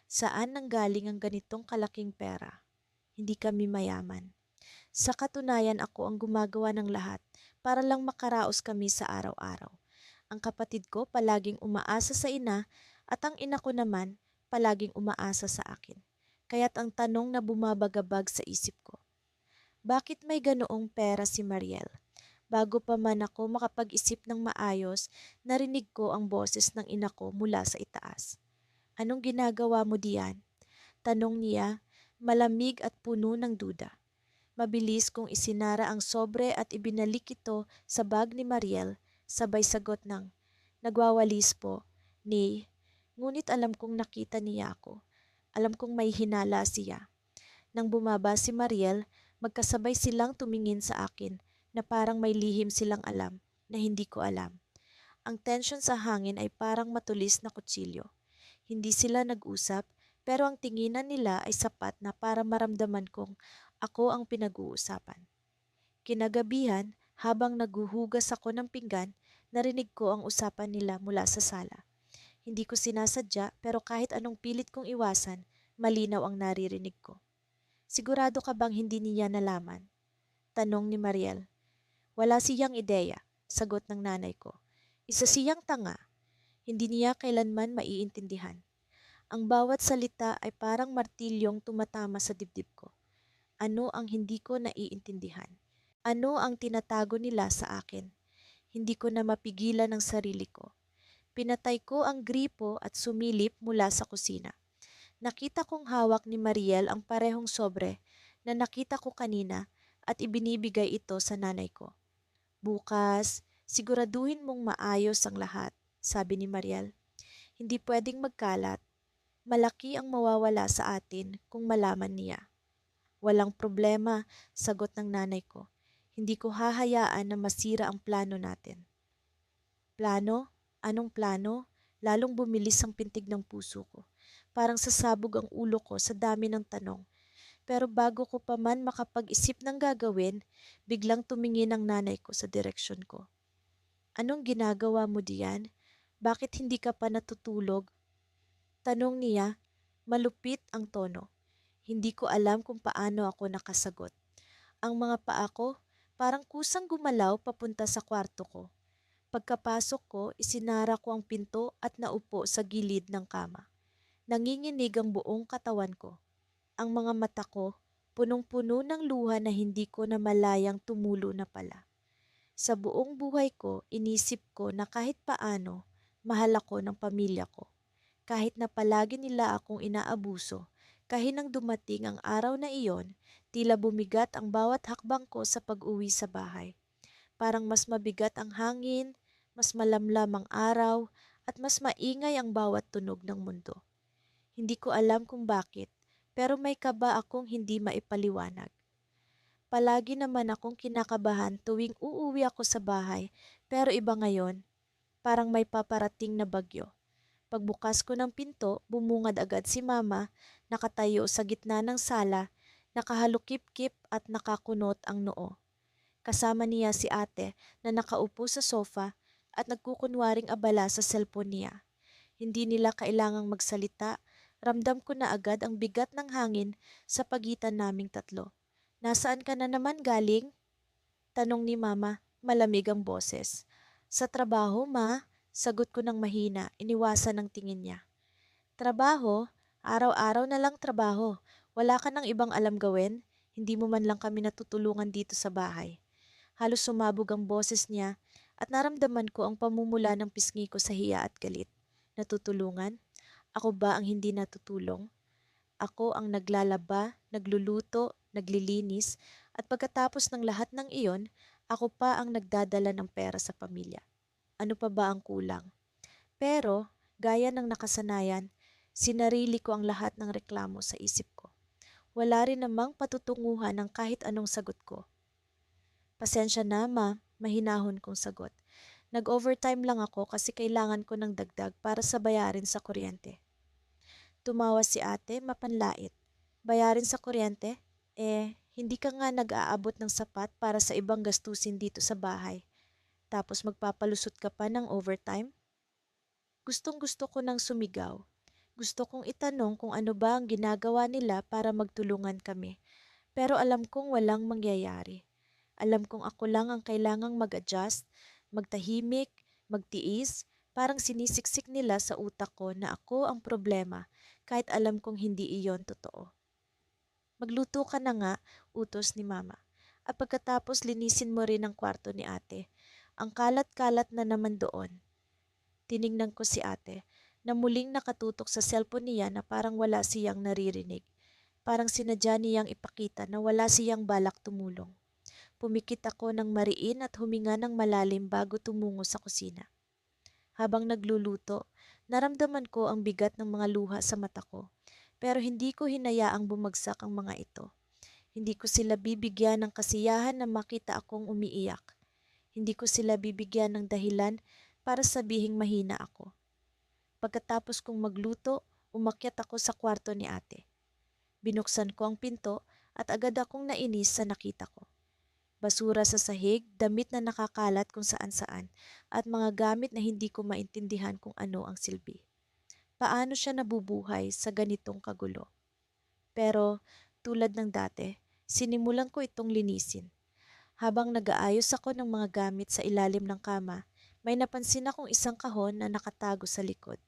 Saan nanggaling ang ganitong kalaking pera? Hindi kami mayaman. Sa katunayan ako ang gumagawa ng lahat para lang makaraos kami sa araw-araw. Ang kapatid ko palaging umaasa sa ina at ang ina ko naman palaging umaasa sa akin. Kaya't ang tanong na bumabagabag sa isip ko, bakit may ganoong pera si Mariel? Bago pa man ako makapag-isip ng maayos, narinig ko ang boses ng ina ko mula sa itaas. Anong ginagawa mo diyan? Tanong niya, malamig at puno ng duda. Mabilis kong isinara ang sobre at ibinalik ito sa bag ni Mariel, sabay sagot ng, nagwawalis po, ni, ngunit alam kong nakita niya ako. Alam kong may hinala siya. Nang bumaba si Mariel, magkasabay silang tumingin sa akin na parang may lihim silang alam na hindi ko alam. Ang tensyon sa hangin ay parang matulis na kutsilyo. Hindi sila nag-usap pero ang tinginan nila ay sapat na para maramdaman kong ako ang pinag-uusapan. Kinagabihan, habang naguhugas ako ng pinggan, narinig ko ang usapan nila mula sa sala. Hindi ko sinasadya pero kahit anong pilit kong iwasan, malinaw ang naririnig ko. Sigurado ka bang hindi niya nalaman? Tanong ni Mariel. Wala siyang ideya, sagot ng nanay ko. Isa siyang tanga, hindi niya kailanman maiintindihan. Ang bawat salita ay parang martilyong tumatama sa dibdib ko. Ano ang hindi ko naiintindihan? Ano ang tinatago nila sa akin? Hindi ko na mapigilan ang sarili ko. Pinatay ko ang gripo at sumilip mula sa kusina. Nakita kong hawak ni Mariel ang parehong sobre na nakita ko kanina at ibinibigay ito sa nanay ko. Bukas, siguraduhin mong maayos ang lahat, sabi ni Mariel. Hindi pwedeng magkalat. Malaki ang mawawala sa atin kung malaman niya. Walang problema, sagot ng nanay ko. Hindi ko hahayaan na masira ang plano natin. Plano? Anong plano? Lalong bumilis ang pintig ng puso ko. Parang sasabog ang ulo ko sa dami ng tanong. Pero bago ko pa man makapag-isip ng gagawin, biglang tumingin ang nanay ko sa direksyon ko. Anong ginagawa mo diyan? Bakit hindi ka pa natutulog? Tanong niya, malupit ang tono. Hindi ko alam kung paano ako nakasagot. Ang mga paa ko parang kusang gumalaw papunta sa kwarto ko. Pagkapasok ko, isinara ko ang pinto at naupo sa gilid ng kama. Nanginginig ang buong katawan ko. Ang mga mata ko, punong-puno ng luha na hindi ko namalayang tumulo na pala. Sa buong buhay ko, inisip ko na kahit paano, mahal ako ng pamilya ko. Kahit na palagi nila akong inaabuso, kahit nang dumating ang araw na iyon, tila bumigat ang bawat hakbang ko sa pag-uwi sa bahay. Parang mas mabigat ang hangin, mas malamlam ang araw, at mas maingay ang bawat tunog ng mundo. Hindi ko alam kung bakit, pero may kaba akong hindi maipaliwanag. Palagi naman akong kinakabahan tuwing uuwi ako sa bahay, pero iba ngayon, parang may paparating na bagyo. Pagbukas ko ng pinto, bumungad agad si Mama, nakatayo sa gitna ng sala, nakahalukip-kip at nakakunot ang noo. Kasama niya si ate na nakaupo sa sofa at nagkukunwaring abala sa cellphone niya. Hindi nila kailangang magsalita, ramdam ko na agad ang bigat ng hangin sa pagitan naming tatlo. Nasaan ka na naman galing? Tanong ni Mama, malamig ang boses. Sa trabaho, Ma, sagot ko ng mahina, iniwasan ng tingin niya. Trabaho? Araw-araw na lang trabaho. Wala ka ng ibang alam gawin? Hindi mo man lang kami natutulungan dito sa bahay. Halos sumabog ang boses niya at naramdaman ko ang pamumula ng pisngi ko sa hiya at galit. Natutulungan? Ako ba ang hindi natutulong? Ako ang naglalaba, nagluluto, naglilinis, at pagkatapos ng lahat ng iyon, ako pa ang nagdadala ng pera sa pamilya. Ano pa ba ang kulang? Pero, gaya ng nakasanayan, sinarili ko ang lahat ng reklamo sa isip ko. Wala rin namang patutunguhan ng kahit anong sagot ko. Pasensya na, Ma, mahinahon kong sagot. Nag-overtime lang ako kasi kailangan ko ng dagdag para sa bayarin sa kuryente. Tumawa si ate, mapanlait. Bayarin sa kuryente? Hindi ka nga nag-aabot ng sapat para sa ibang gastusin dito sa bahay. Tapos magpapalusot ka pa ng overtime? Gustong-gusto ko nang sumigaw. Gusto kong itanong kung ano ba ang ginagawa nila para magtulungan kami. Pero alam kong walang mangyayari. Alam kong ako lang ang kailangang mag-adjust, magtahimik, magtiis, parang sinisiksik nila sa utak ko na ako ang problema kahit alam kong hindi iyon totoo. Magluto ka na nga, utos ni mama. At pagkatapos linisin mo rin ang kwarto ni ate. Ang kalat-kalat na naman doon. Tiningnan ko si ate na muling nakatutok sa cellphone niya na parang wala siyang naririnig. Parang sinadya niyang ipakita na wala siyang balak tumulong. Pumikit ako ng mariin at huminga ng malalim bago tumungo sa kusina. Habang nagluluto, naramdaman ko ang bigat ng mga luha sa mata ko. Pero hindi ko hinayaang bumagsak ang mga ito. Hindi ko sila bibigyan ng kasiyahan na makita akong umiiyak. Hindi ko sila bibigyan ng dahilan para sabihing mahina ako. Pagkatapos kong magluto, umakyat ako sa kwarto ni ate. Binuksan ko ang pinto at agad akong nainis sa nakita ko. Basura sa sahig, damit na nakakalat kung saan-saan, at mga gamit na hindi ko maintindihan kung ano ang silbi. Paano siya nabubuhay sa ganitong kagulo? Pero tulad ng dati, sinimulan ko itong linisin. Habang nag-aayos ako ng mga gamit sa ilalim ng kama, may napansin akong isang kahon na nakatago sa likod.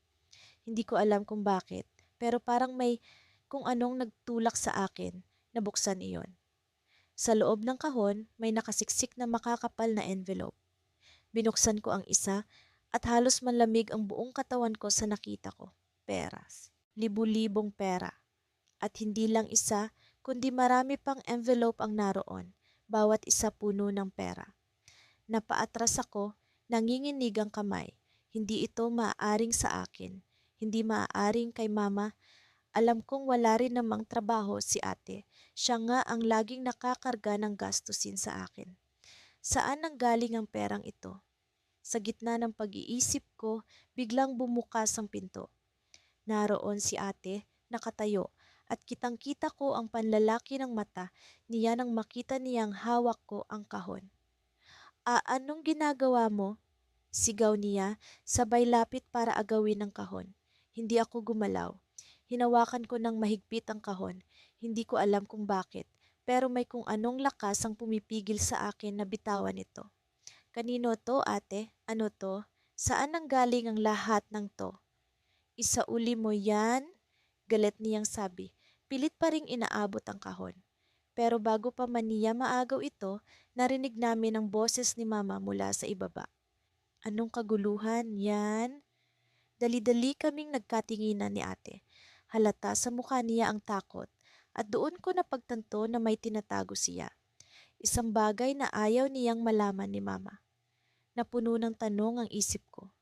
Hindi ko alam kung bakit, pero parang may kung anong nagtulak sa akin na buksan iyon. Sa loob ng kahon, may nakasiksik na makakapal na envelope. Binuksan ko ang isa at halos manlamig ang buong katawan ko sa nakita ko. Peras. Libu-libong pera. At hindi lang isa, kundi marami pang envelope ang naroon, bawat isa puno ng pera. Napaatras ako, nanginginig ang kamay. Hindi ito maaaring sa akin. Hindi maaaring kay mama. Alam kong wala rin namang trabaho si ate. Siya nga ang laging nakakarga ng gastusin sa akin. Saan nanggaling ang perang ito? Sa gitna ng pag-iisip ko, biglang bumukas ang pinto. Naroon si ate, nakatayo, at kitang-kita ko ang panlalaki ng mata niya nang makita niyang hawak ko ang kahon. Anong ginagawa mo? Sigaw niya, sabay lapit para agawin ang kahon. Hindi ako gumalaw. Hinawakan ko ng mahigpit ang kahon. Hindi ko alam kung bakit, pero may kung anong lakas ang pumipigil sa akin na bitawan ito. Kanino to, ate? Ano to? Saan nanggaling ang lahat ng to? Isauli mo yan? Galit niyang sabi. Pilit pa ring inaabot ang kahon. Pero bago pa man niya maagaw ito, narinig namin ang boses ni mama mula sa ibaba. Anong kaguluhan yan? Dali-dali kaming nagkatinginan ni ate. Halata sa mukha niya ang takot at doon ko napagtanto na may tinatago siya. Isang bagay na ayaw niyang malaman ni mama. Napuno ng tanong ang isip ko.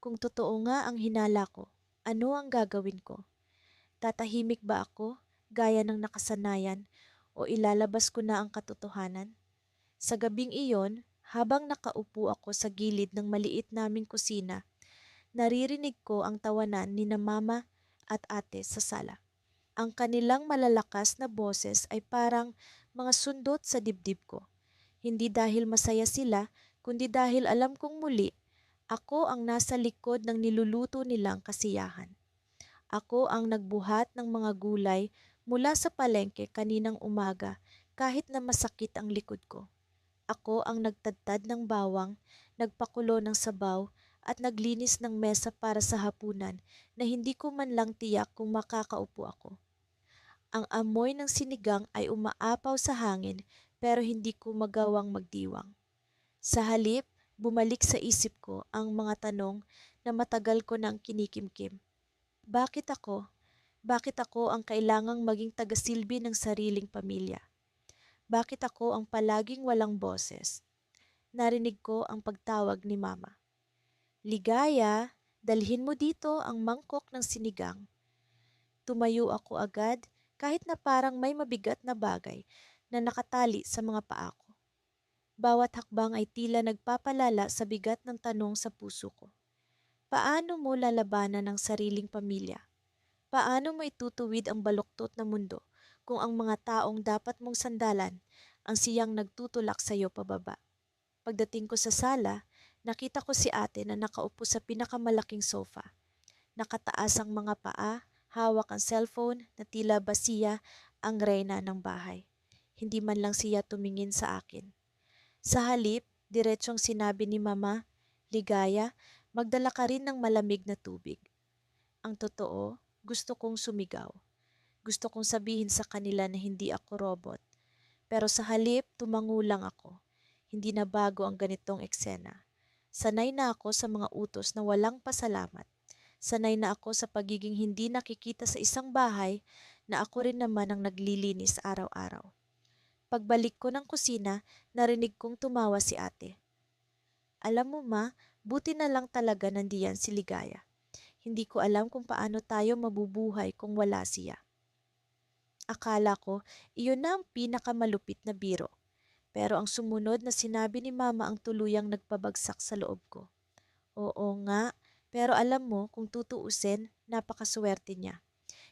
Kung totoo nga ang hinala ko, ano ang gagawin ko? Tatahimik ba ako, gaya ng nakasanayan, o ilalabas ko na ang katotohanan? Sa gabing iyon, habang nakaupo ako sa gilid ng maliit naming kusina, naririnig ko ang tawanan ni na mama at ate sa sala. Ang kanilang malalakas na boses ay parang mga sundot sa dibdib ko. Hindi dahil masaya sila, kundi dahil alam kong muli, ako ang nasa likod ng niluluto nilang kasiyahan. Ako ang nagbuhat ng mga gulay mula sa palengke kaninang umaga kahit na masakit ang likod ko. Ako ang nagtadtad ng bawang, nagpakulo ng sabaw at naglinis ng mesa para sa hapunan na hindi ko man lang tiyak kung makakaupo ako. Ang amoy ng sinigang ay umaapaw sa hangin pero hindi ko magawang magdiwang. Sa halip, bumalik sa isip ko ang mga tanong na matagal ko nang kinikimkim. Bakit ako? Bakit ako ang kailangang maging tagasilbi ng sariling pamilya? Bakit ako ang palaging walang boses? Narinig ko ang pagtawag ni mama. Ligaya, dalhin mo dito ang mangkok ng sinigang. Tumayo ako agad kahit na parang may mabigat na bagay na nakatali sa mga paa ko. Bawat hakbang ay tila nagpapalala sa bigat ng tanong sa puso ko. Paano mo lalabanan ang sariling pamilya? Paano mo itutuwid ang baluktot na mundo kung ang mga taong dapat mong sandalan ang siyang nagtutulak sa iyo pababa? Pagdating ko sa sala, nakita ko si ate na nakaupo sa pinakamalaking sofa. Nakataas ang mga paa, hawak ang cellphone na tila ba siya ang reyna ng bahay. Hindi man lang siya tumingin sa akin. Sa halip, diretsong sinabi ni Mama, "Ligaya, magdala ka rin ng malamig na tubig." Ang totoo, gusto kong sumigaw. Gusto kong sabihin sa kanila na hindi ako robot. Pero sa halip, tumango lang ako. Hindi na bago ang ganitong eksena. Sanay na ako sa mga utos na walang pasalamat. Sanay na ako sa pagiging hindi nakikita sa isang bahay na ako rin naman ang naglilinis araw-araw. Pagbalik ko ng kusina, narinig kong tumawa si ate. Alam mo ma, buti na lang talaga nandiyan si Ligaya. Hindi ko alam kung paano tayo mabubuhay kung wala siya. Akala ko, iyon na ang pinakamalupit na biro. Pero ang sumunod na sinabi ni Mama ang tuluyang nagpabagsak sa loob ko. Oo nga, pero alam mo kung tutuusin, napakaswerte niya.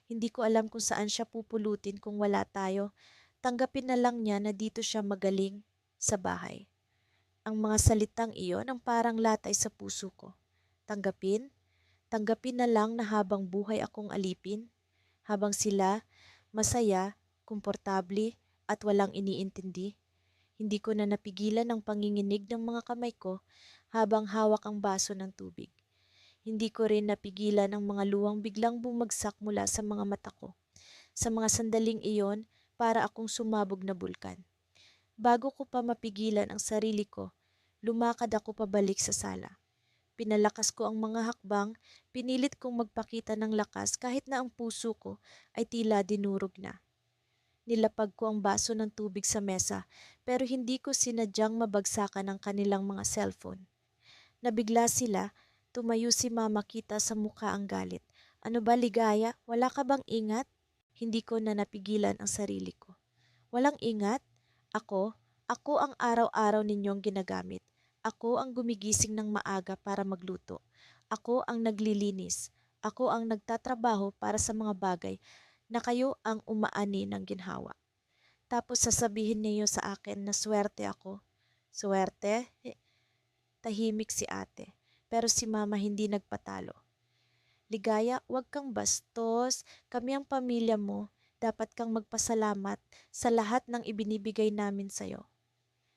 Hindi ko alam kung saan siya pupulutin kung wala tayo. Tanggapin na lang niya na dito siya magaling sa bahay. Ang mga salitang iyon ang parang latay sa puso ko. Tanggapin? Tanggapin na lang na habang buhay akong alipin? Habang sila, masaya, komportable, at walang iniintindi? Hindi ko na napigilan ang panginginig ng mga kamay ko habang hawak ang baso ng tubig. Hindi ko rin napigilan ang mga luwang biglang bumagsak mula sa mga mata ko. Sa mga sandaling iyon, para akong sumabog na bulkan. Bago ko pa mapigilan ang sarili ko, lumakad ako pabalik sa sala. Pinalakas ko ang mga hakbang, pinilit kong magpakita ng lakas kahit na ang puso ko ay tila dinurog na. Nilapag ko ang baso ng tubig sa mesa pero hindi ko sinadyang mabagsakan ang kanilang mga cellphone. Nabigla sila, tumayo si Mama kita sa mukha ang galit. Ano ba Ligaya? Wala ka bang ingat? Hindi ko na napigilan ang sarili ko. Walang ingat? Ako? Ako ang araw-araw ninyong ginagamit. Ako ang gumigising ng maaga para magluto. Ako ang naglilinis. Ako ang nagtatrabaho para sa mga bagay na kayo ang umaani ng ginhawa. Tapos sasabihin niyo sa akin na swerte ako. Swerte? Tahimik si ate. Pero si mama hindi nagpatalo. Ligaya, huwag kang bastos. Kami ang pamilya mo. Dapat kang magpasalamat sa lahat ng ibinibigay namin sa'yo.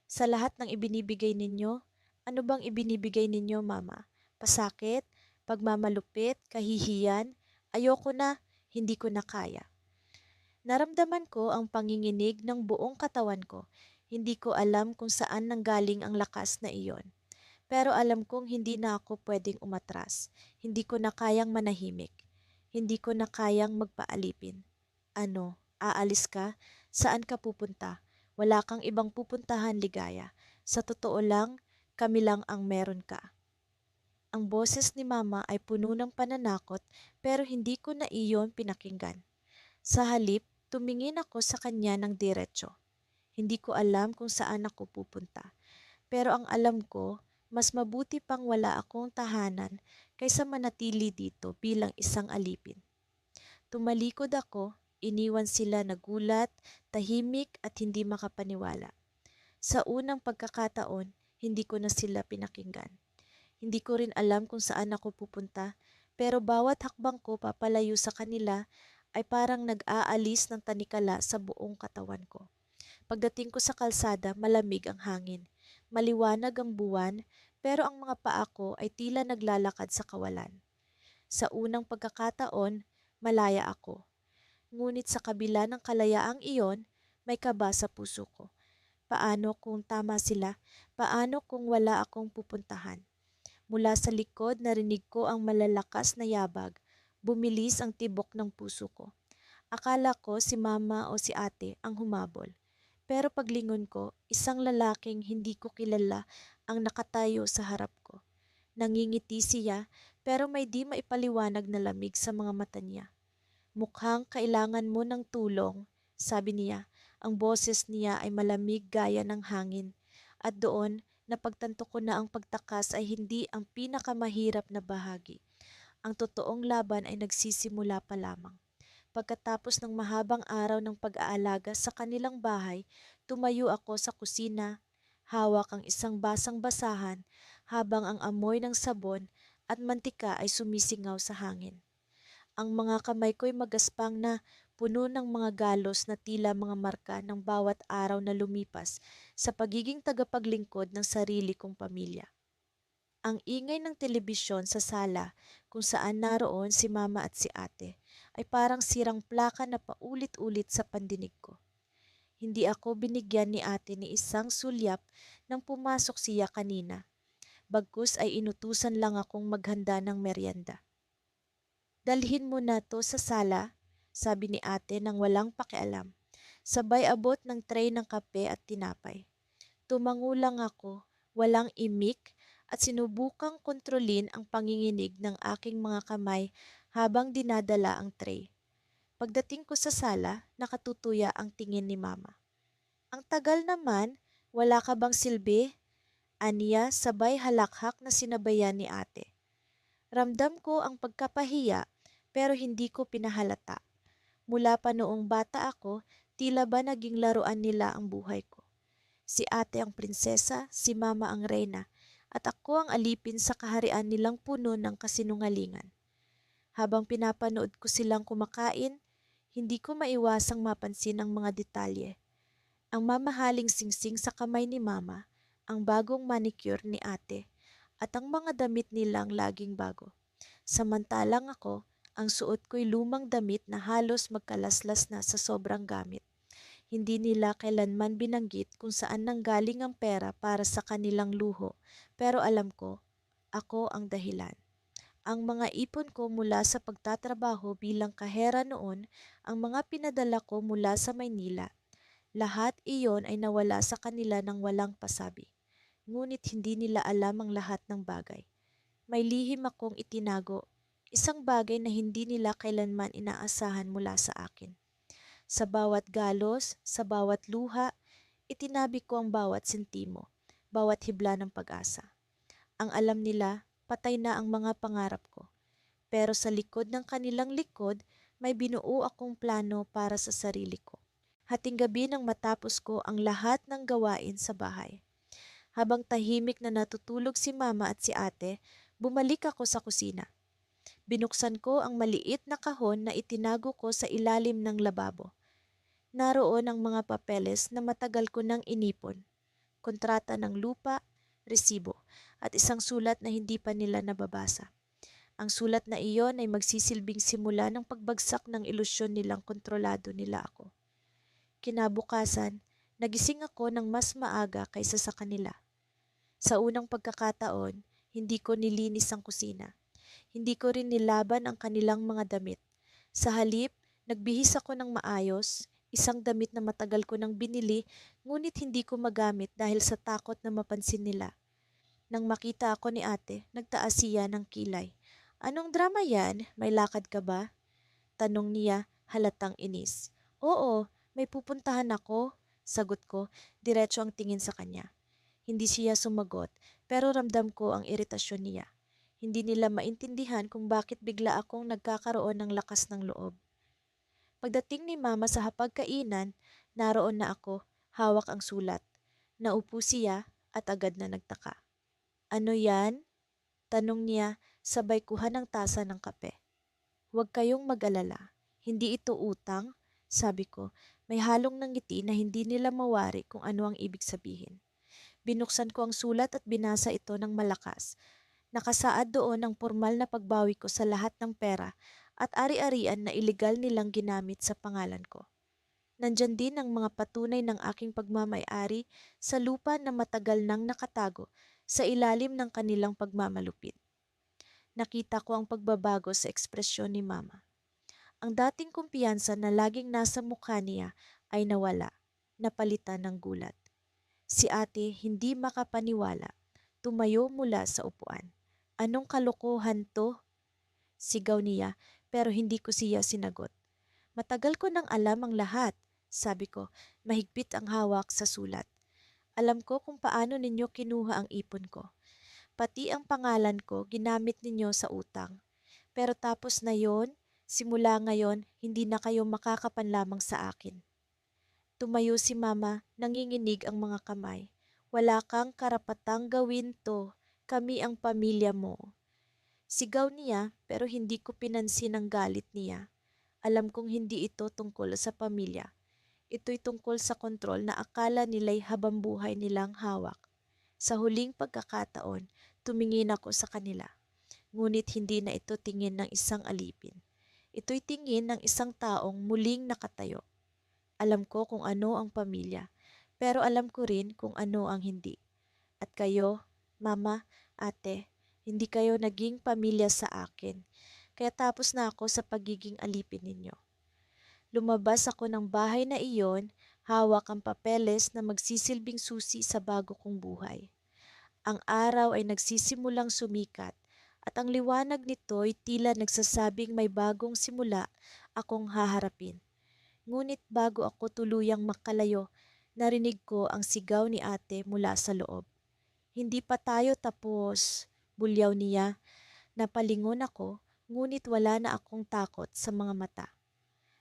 Sa lahat ng ibinibigay ninyo, ano bang ibinibigay ninyo, Mama? Pasakit? Pagmamalupit? Kahihiyan? Ayoko na, hindi ko na kaya. Naramdaman ko ang panginginig ng buong katawan ko. Hindi ko alam kung saan nanggaling ang lakas na iyon. Pero alam kong hindi na ako pwedeng umatras. Hindi ko na kayang manahimik. Hindi ko na kayang magpaalipin. Ano, aalis ka? Saan ka pupunta? Wala kang ibang pupuntahan, Ligaya. Sa totoo lang, kami lang ang meron ka. Ang boses ni Mama ay puno ng pananakot pero hindi ko na iyon pinakinggan. Sa halip, tumingin ako sa kanya ng diretsyo. Hindi ko alam kung saan ako pupunta. Pero ang alam ko, mas mabuti pang wala akong tahanan kaysa manatili dito bilang isang alipin. Tumalikod ako, iniwan sila nagulat, tahimik at hindi makapaniwala. Sa unang pagkakataon, hindi ko na sila pinakinggan. Hindi ko rin alam kung saan ako pupunta, pero bawat hakbang ko papalayo sa kanila ay parang nag-aalis ng tanikala sa buong katawan ko. Pagdating ko sa kalsada, malamig ang hangin. Maliwanag ang buwan, pero ang mga paa ko ay tila naglalakad sa kawalan. Sa unang pagkakataon, malaya ako. Ngunit sa kabila ng kalayaang iyon, may kaba sa puso ko. Paano kung tama sila? Paano kung wala akong pupuntahan? Mula sa likod, narinig ko ang malalakas na yabag. Bumilis ang tibok ng puso ko. Akala ko si mama o si ate ang humabol. Pero paglingon ko, isang lalaking hindi ko kilala ang nakatayo sa harap ko. Nangingiti siya pero may di maipaliwanag na lamig sa mga mata niya. Mukhang kailangan mo ng tulong, sabi niya. Ang boses niya ay malamig gaya ng hangin At doon, napagtanto ko na ang pagtakas ay hindi ang pinakamahirap na bahagi. Ang totoong laban ay nagsisimula pa lamang. Pagkatapos ng mahabang araw ng pag-aalaga sa kanilang bahay, tumayo ako sa kusina, hawak ang isang basang basahan habang ang amoy ng sabon at mantika ay sumisingaw sa hangin. Ang mga kamay ko'y magaspang na puno ng mga galos na tila mga marka ng bawat araw na lumipas sa pagiging tagapaglingkod ng sarili kong pamilya. Ang ingay ng telebisyon sa sala kung saan naroon si mama at si ate ay parang sirang plaka na paulit-ulit sa pandinig ko. Hindi ako binigyan ni ate ni isang sulyap nang pumasok siya kanina. Bagkus ay inutusan lang akong maghanda ng merienda. Dalhin mo na to sa sala, sabi ni ate nang walang pakialam. Sabay abot ng tray ng kape at tinapay. Tumango lang ako, walang imik at sinubukang kontrolin ang panginginig ng aking mga kamay habang dinadala ang tray. Pagdating ko sa sala, nakatutuya ang tingin ni mama. Ang tagal naman, wala ka bang silbi? Aniya sabay halakhak na sinabayan ni ate. Ramdam ko ang pagkapahiya pero hindi ko pinahalata. Mula pa noong bata ako, tila ba naging laruan nila ang buhay ko. Si ate ang prinsesa, si mama ang reyna, at ako ang alipin sa kaharian nilang puno ng kasinungalingan. Habang pinapanood ko silang kumakain, hindi ko maiwasang mapansin ang mga detalye. Ang mamahaling singsing sa kamay ni mama, ang bagong manicure ni ate, at ang mga damit nilang laging bago. Samantalang ako, ang suot ko'y lumang damit na halos magkalaslas na sa sobrang gamit. Hindi nila kailanman binanggit kung saan nanggaling ang pera para sa kanilang luho, pero alam ko, ako ang dahilan. Ang mga ipon ko mula sa pagtatrabaho bilang kahera noon, ang mga pinadala ko mula sa Maynila, lahat iyon ay nawala sa kanila ng walang pasabi. Ngunit hindi nila alam ang lahat ng bagay. May lihim akong itinago, isang bagay na hindi nila kailanman inaasahan mula sa akin. Sa bawat galos, sa bawat luha, itinabi ko ang bawat sentimo, bawat hibla ng pag-asa. Ang alam nila, patay na ang mga pangarap ko. Pero sa likod ng kanilang likod, may binuo akong plano para sa sarili ko. Hating gabi nang matapos ko ang lahat ng gawain sa bahay. Habang tahimik na natutulog si mama at si ate, bumalik ako sa kusina. Binuksan ko ang maliit na kahon na itinago ko sa ilalim ng lababo. Naroon ang mga papeles na matagal ko nang inipon, kontrata ng lupa, resibo, at isang sulat na hindi pa nila nababasa. Ang sulat na iyon ay magsisilbing simula ng pagbagsak ng ilusyon nilang kontrolado nila ako. Kinabukasan, nagising ako ng mas maaga kaysa sa kanila. Sa unang pagkakataon, hindi ko nilinis ang kusina. Hindi ko rin nilaban ang kanilang mga damit. Sa halip, nagbihis ako ng maayos, isang damit na matagal ko nang binili ngunit hindi ko magamit dahil sa takot na mapansin nila. Nang makita ako ni ate, nagtaas siya ng kilay. Anong drama yan? May lakad ka ba? Tanong niya, halatang inis. Oo, may pupuntahan ako. Sagot ko, diretso ang tingin sa kanya. Hindi siya sumagot, pero ramdam ko ang iritasyon niya. Hindi nila maintindihan kung bakit bigla akong nagkakaroon ng lakas ng loob. Pagdating ni mama sa hapagkainan, naroon na ako, hawak ang sulat. Naupo siya at agad na nagtaka. Ano yan? Tanong niya, sabay kuha ng tasa ng kape. Huwag kayong mag-alala. Hindi ito utang, sabi ko. May halong ng ngiti na hindi nila mawari kung ano ang ibig sabihin. Binuksan ko ang sulat at binasa ito ng malakas. Nakasaad doon ang formal na pagbawi ko sa lahat ng pera at ari-arian na ilegal nilang ginamit sa pangalan ko. Nandyan din ang mga patunay ng aking pagmamay-ari sa lupa na matagal nang nakatago sa ilalim ng kanilang pagmamalupit. Nakita ko ang pagbabago sa ekspresyon ni mama. Ang dating kumpiyansa na laging nasa mukha niya ay nawala, napalitan ng gulat. Si ate hindi makapaniwala, tumayo mula sa upuan. Anong kalokohan to? Sigaw niya pero hindi ko siya sinagot. Matagal ko nang alam ang lahat, sabi ko, mahigpit ang hawak sa sulat. Alam ko kung paano ninyo kinuha ang ipon ko. Pati ang pangalan ko ginamit ninyo sa utang. Pero tapos na yon, simula ngayon, hindi na kayo makakapanlamang sa akin. Tumayo si Mama, nanginginig ang mga kamay. Wala kang karapatang gawin to. Kami ang pamilya mo. Sigaw niya pero hindi ko pinansin ang galit niya. Alam kong hindi ito tungkol sa pamilya. Ito'y tungkol sa kontrol na akala nila'y habambuhay nilang hawak. Sa huling pagkakataon, tumingin ako sa kanila. Ngunit hindi na ito tingin ng isang alipin. Ito'y tingin ng isang taong muling nakatayo. Alam ko kung ano ang pamilya, pero alam ko rin kung ano ang hindi. At kayo, Mama, Ate, hindi kayo naging pamilya sa akin. Kaya tapos na ako sa pagiging alipin ninyo. Lumabas ako ng bahay na iyon, hawak ang papeles na magsisilbing susi sa bago kong buhay. Ang araw ay nagsisimulang sumikat at ang liwanag nito'y tila nagsasabing may bagong simula akong haharapin. Ngunit bago ako tuluyang makalayo, narinig ko ang sigaw ni ate mula sa loob. Hindi pa tayo tapos, bulyaw niya. Napalingon ako, ngunit wala na akong takot sa mga mata.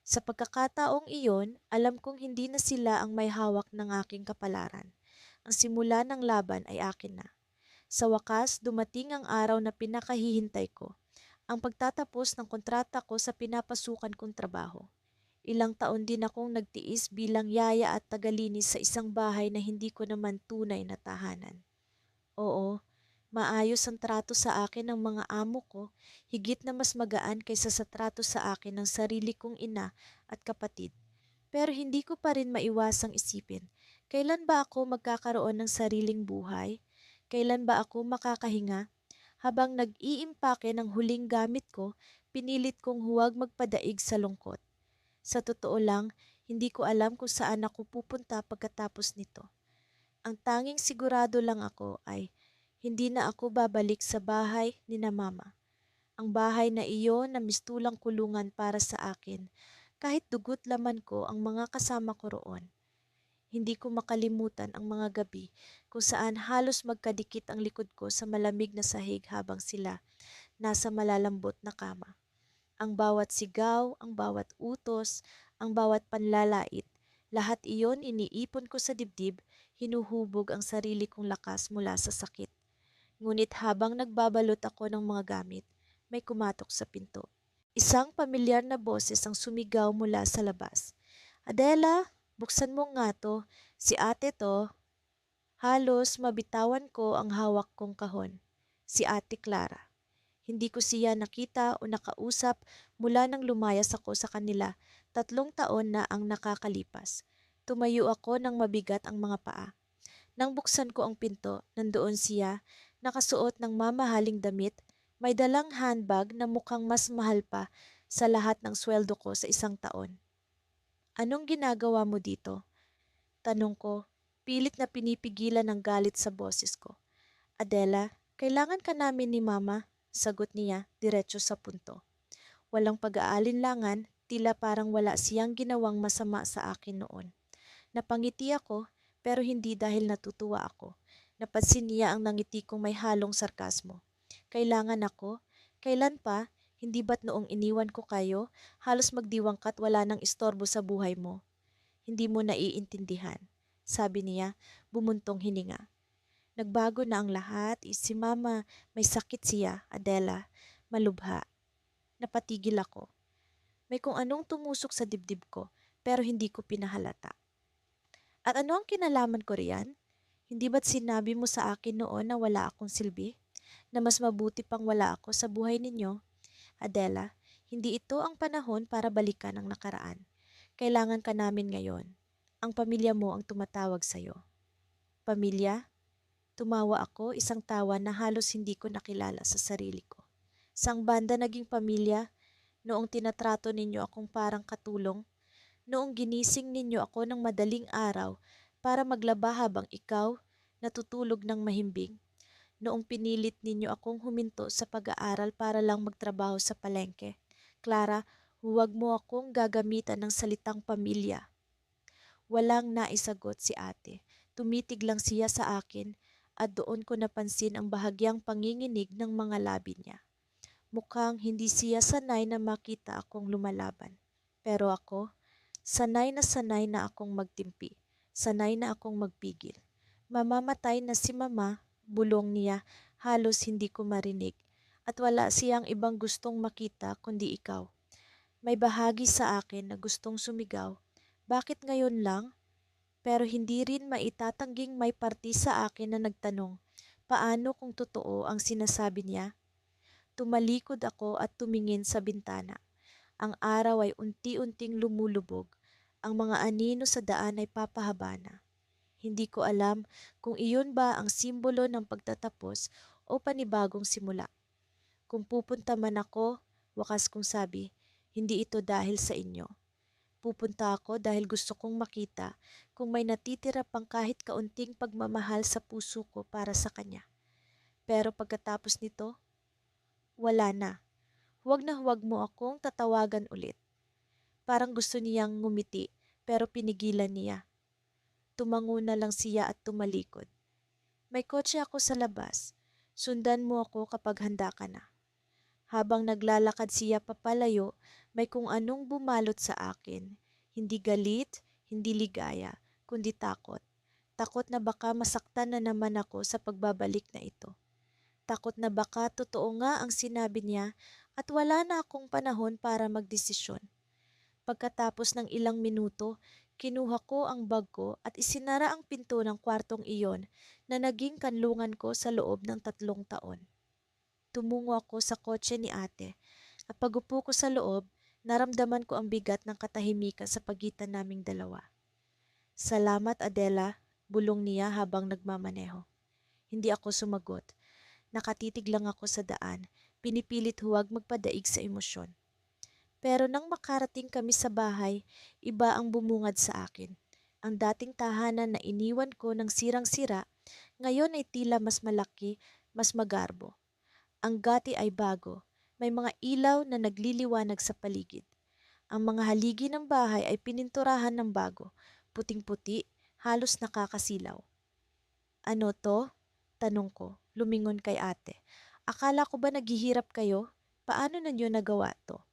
Sa pagkakataong iyon, alam kong hindi na sila ang may hawak ng aking kapalaran. Ang simula ng laban ay akin na. Sa wakas, dumating ang araw na pinakahihintay ko, ang pagtatapos ng kontrata ko sa pinapasukan kong trabaho. Ilang taon din akong nagtiis bilang yaya at tagalinis sa isang bahay na hindi ko naman tunay na tahanan. Oo, maayos ang trato sa akin ng mga amo ko, higit na mas magaan kaysa sa trato sa akin ng sarili kong ina at kapatid. Pero hindi ko pa rin maiwasang isipin, kailan ba ako magkakaroon ng sariling buhay? Kailan ba ako makakahinga? Habang nag-iimpake ng huling gamit ko, pinilit kong huwag magpadaig sa lungkot. Sa totoo lang, hindi ko alam kung saan ako pupunta pagkatapos nito. Ang tanging sigurado lang ako ay hindi na ako babalik sa bahay ni na mama. Ang bahay na iyon na mistulang kulungan para sa akin, kahit dugot laman ko ang mga kasama ko roon. Hindi ko makalimutan ang mga gabi kung saan halos magkadikit ang likod ko sa malamig na sahig habang sila nasa malalambot na kama. Ang bawat sigaw, ang bawat utos, ang bawat panlalait, lahat iyon iniipon ko sa dibdib, hinuhubog ang sarili kong lakas mula sa sakit. Ngunit habang nagbabalot ako ng mga gamit, may kumatok sa pinto. Isang pamilyar na boses ang sumigaw mula sa labas. Adela, buksan mo nga to. Si ate to. Halos mabitawan ko ang hawak kong kahon. Si ate Clara. Hindi ko siya nakita o nakausap mula nang lumayas ako sa kanila. 3 taon na ang nakakalipas. Tumayo ako ng mabigat ang mga paa. Nang buksan ko ang pinto, nandoon siya, nakasuot ng mamahaling damit, may dalang handbag na mukhang mas mahal pa sa lahat ng sweldo ko sa 1 taon. Anong ginagawa mo dito? Tanong ko, pilit na pinipigilan ng galit sa boses ko. Adela, kailangan ka namin ni Mama, sagot niya, diretso sa punto. Walang pag-aalinlangan, tila parang wala siyang ginawang masama sa akin noon. Napangiti ako, pero hindi dahil natutuwa ako. Napansin niya ang nangiti kong may halong sarkasmo. Kailangan ako? Kailan pa? Hindi ba't noong iniwan ko kayo, halos magdiwang ka't wala nang istorbo sa buhay mo? Hindi mo naiintindihan, sabi niya, bumuntong hininga. Nagbago na ang lahat, si Mama, may sakit siya, Adela, malubha. Napatigil ako. May kung anong tumusok sa dibdib ko, pero hindi ko pinahalata. At ano ang kinalaman ko riyan? Hindi ba't sinabi mo sa akin noon na wala akong silbi? Na mas mabuti pang wala ako sa buhay ninyo? Adela, hindi ito ang panahon para balikan ang nakaraan. Kailangan ka namin ngayon. Ang pamilya mo ang tumatawag sa'yo. Pamilya? Tumawa ako, isang tawa na halos hindi ko nakilala sa sarili ko. Sang banda naging pamilya, noong tinatrato ninyo akong parang katulong, noong ginising ninyo ako ng madaling araw para maglaba habang ikaw natutulog ng mahimbing, noong pinilit ninyo akong huminto sa pag-aaral para lang magtrabaho sa palengke. Clara, huwag mo akong gagamitan ng salitang pamilya. Walang naisagot si ate. Tumitig lang siya sa akin at doon ko napansin ang bahagyang panginginig ng mga labi niya. Mukhang hindi siya sanay na makita akong lumalaban. Pero ako, sanay na akong magtimpi. Sanay na akong magpigil. Mamamatay na si mama, bulong niya, halos hindi ko marinig. At wala siyang ibang gustong makita kundi ikaw. May bahagi sa akin na gustong sumigaw. Bakit ngayon lang? Pero hindi rin maitatangging may parti sa akin na nagtanong, paano kung totoo ang sinasabi niya? Tumalikod ako at tumingin sa bintana. Ang araw ay unti-unting lumulubog. Ang mga anino sa daan ay papahaba na. Hindi ko alam kung iyon ba ang simbolo ng pagtatapos o panibagong simula. Kung pupunta man ako, wakas kong sabi, hindi ito dahil sa inyo. Pupunta ako dahil gusto kong makita kung may natitira pang kahit kaunting pagmamahal sa puso ko para sa kanya. Pero pagkatapos nito, wala na. Huwag mo akong tatawagan ulit. Parang gusto niyang ngumiti pero pinigilan niya. Tumango na lang siya at tumalikod. May kotse ako sa labas. Sundan mo ako kapag handa ka na. Habang naglalakad siya papalayo, may kung anong bumalot sa akin. Hindi galit, hindi ligaya, kundi takot. Takot na baka masaktan na naman ako sa pagbabalik na ito. Takot na baka totoo nga ang sinabi niya at wala na akong panahon para magdesisyon. Pagkatapos ng ilang minuto, kinuha ko ang bag ko at isinara ang pinto ng kwartong iyon na naging kanlungan ko sa loob ng 3 taon. Tumungo ako sa kotse ni ate at pag-upo ko sa loob, naramdaman ko ang bigat ng katahimikan sa pagitan naming dalawa. Salamat Adela, bulong niya habang nagmamaneho. Hindi ako sumagot. Nakatitig lang ako sa daan, pinipilit huwag magpadaig sa emosyon. Pero nang makarating kami sa bahay, iba ang bumungad sa akin. Ang dating tahanan na iniwan ko ng sirang-sira, ngayon ay tila mas malaki, mas magarbo. Ang gati ay bago. May mga ilaw na nagliliwanag sa paligid. Ang mga haligi ng bahay ay pininturahan ng bago. Puting-puti, halos nakakasilaw. Ano to? Tanong ko, lumingon kay ate. Akala ko ba naghihirap kayo? Paano ninyo nagawa to?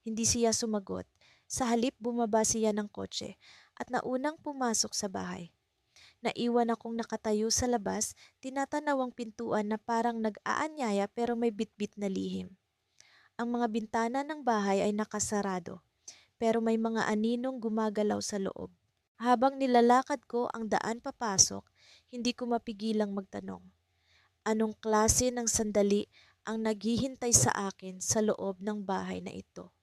Hindi siya sumagot. Sa halip bumaba siya ng kotse at naunang pumasok sa bahay. Naiwan akong nakatayo sa labas, tinatanaw ang pintuan na parang nag-aanyaya pero may bitbit na lihim. Ang mga bintana ng bahay ay nakasarado, pero may mga aninong gumagalaw sa loob. Habang nilalakad ko ang daan papasok, hindi ko mapigilang magtanong. Anong klase ng sandali ang naghihintay sa akin sa loob ng bahay na ito?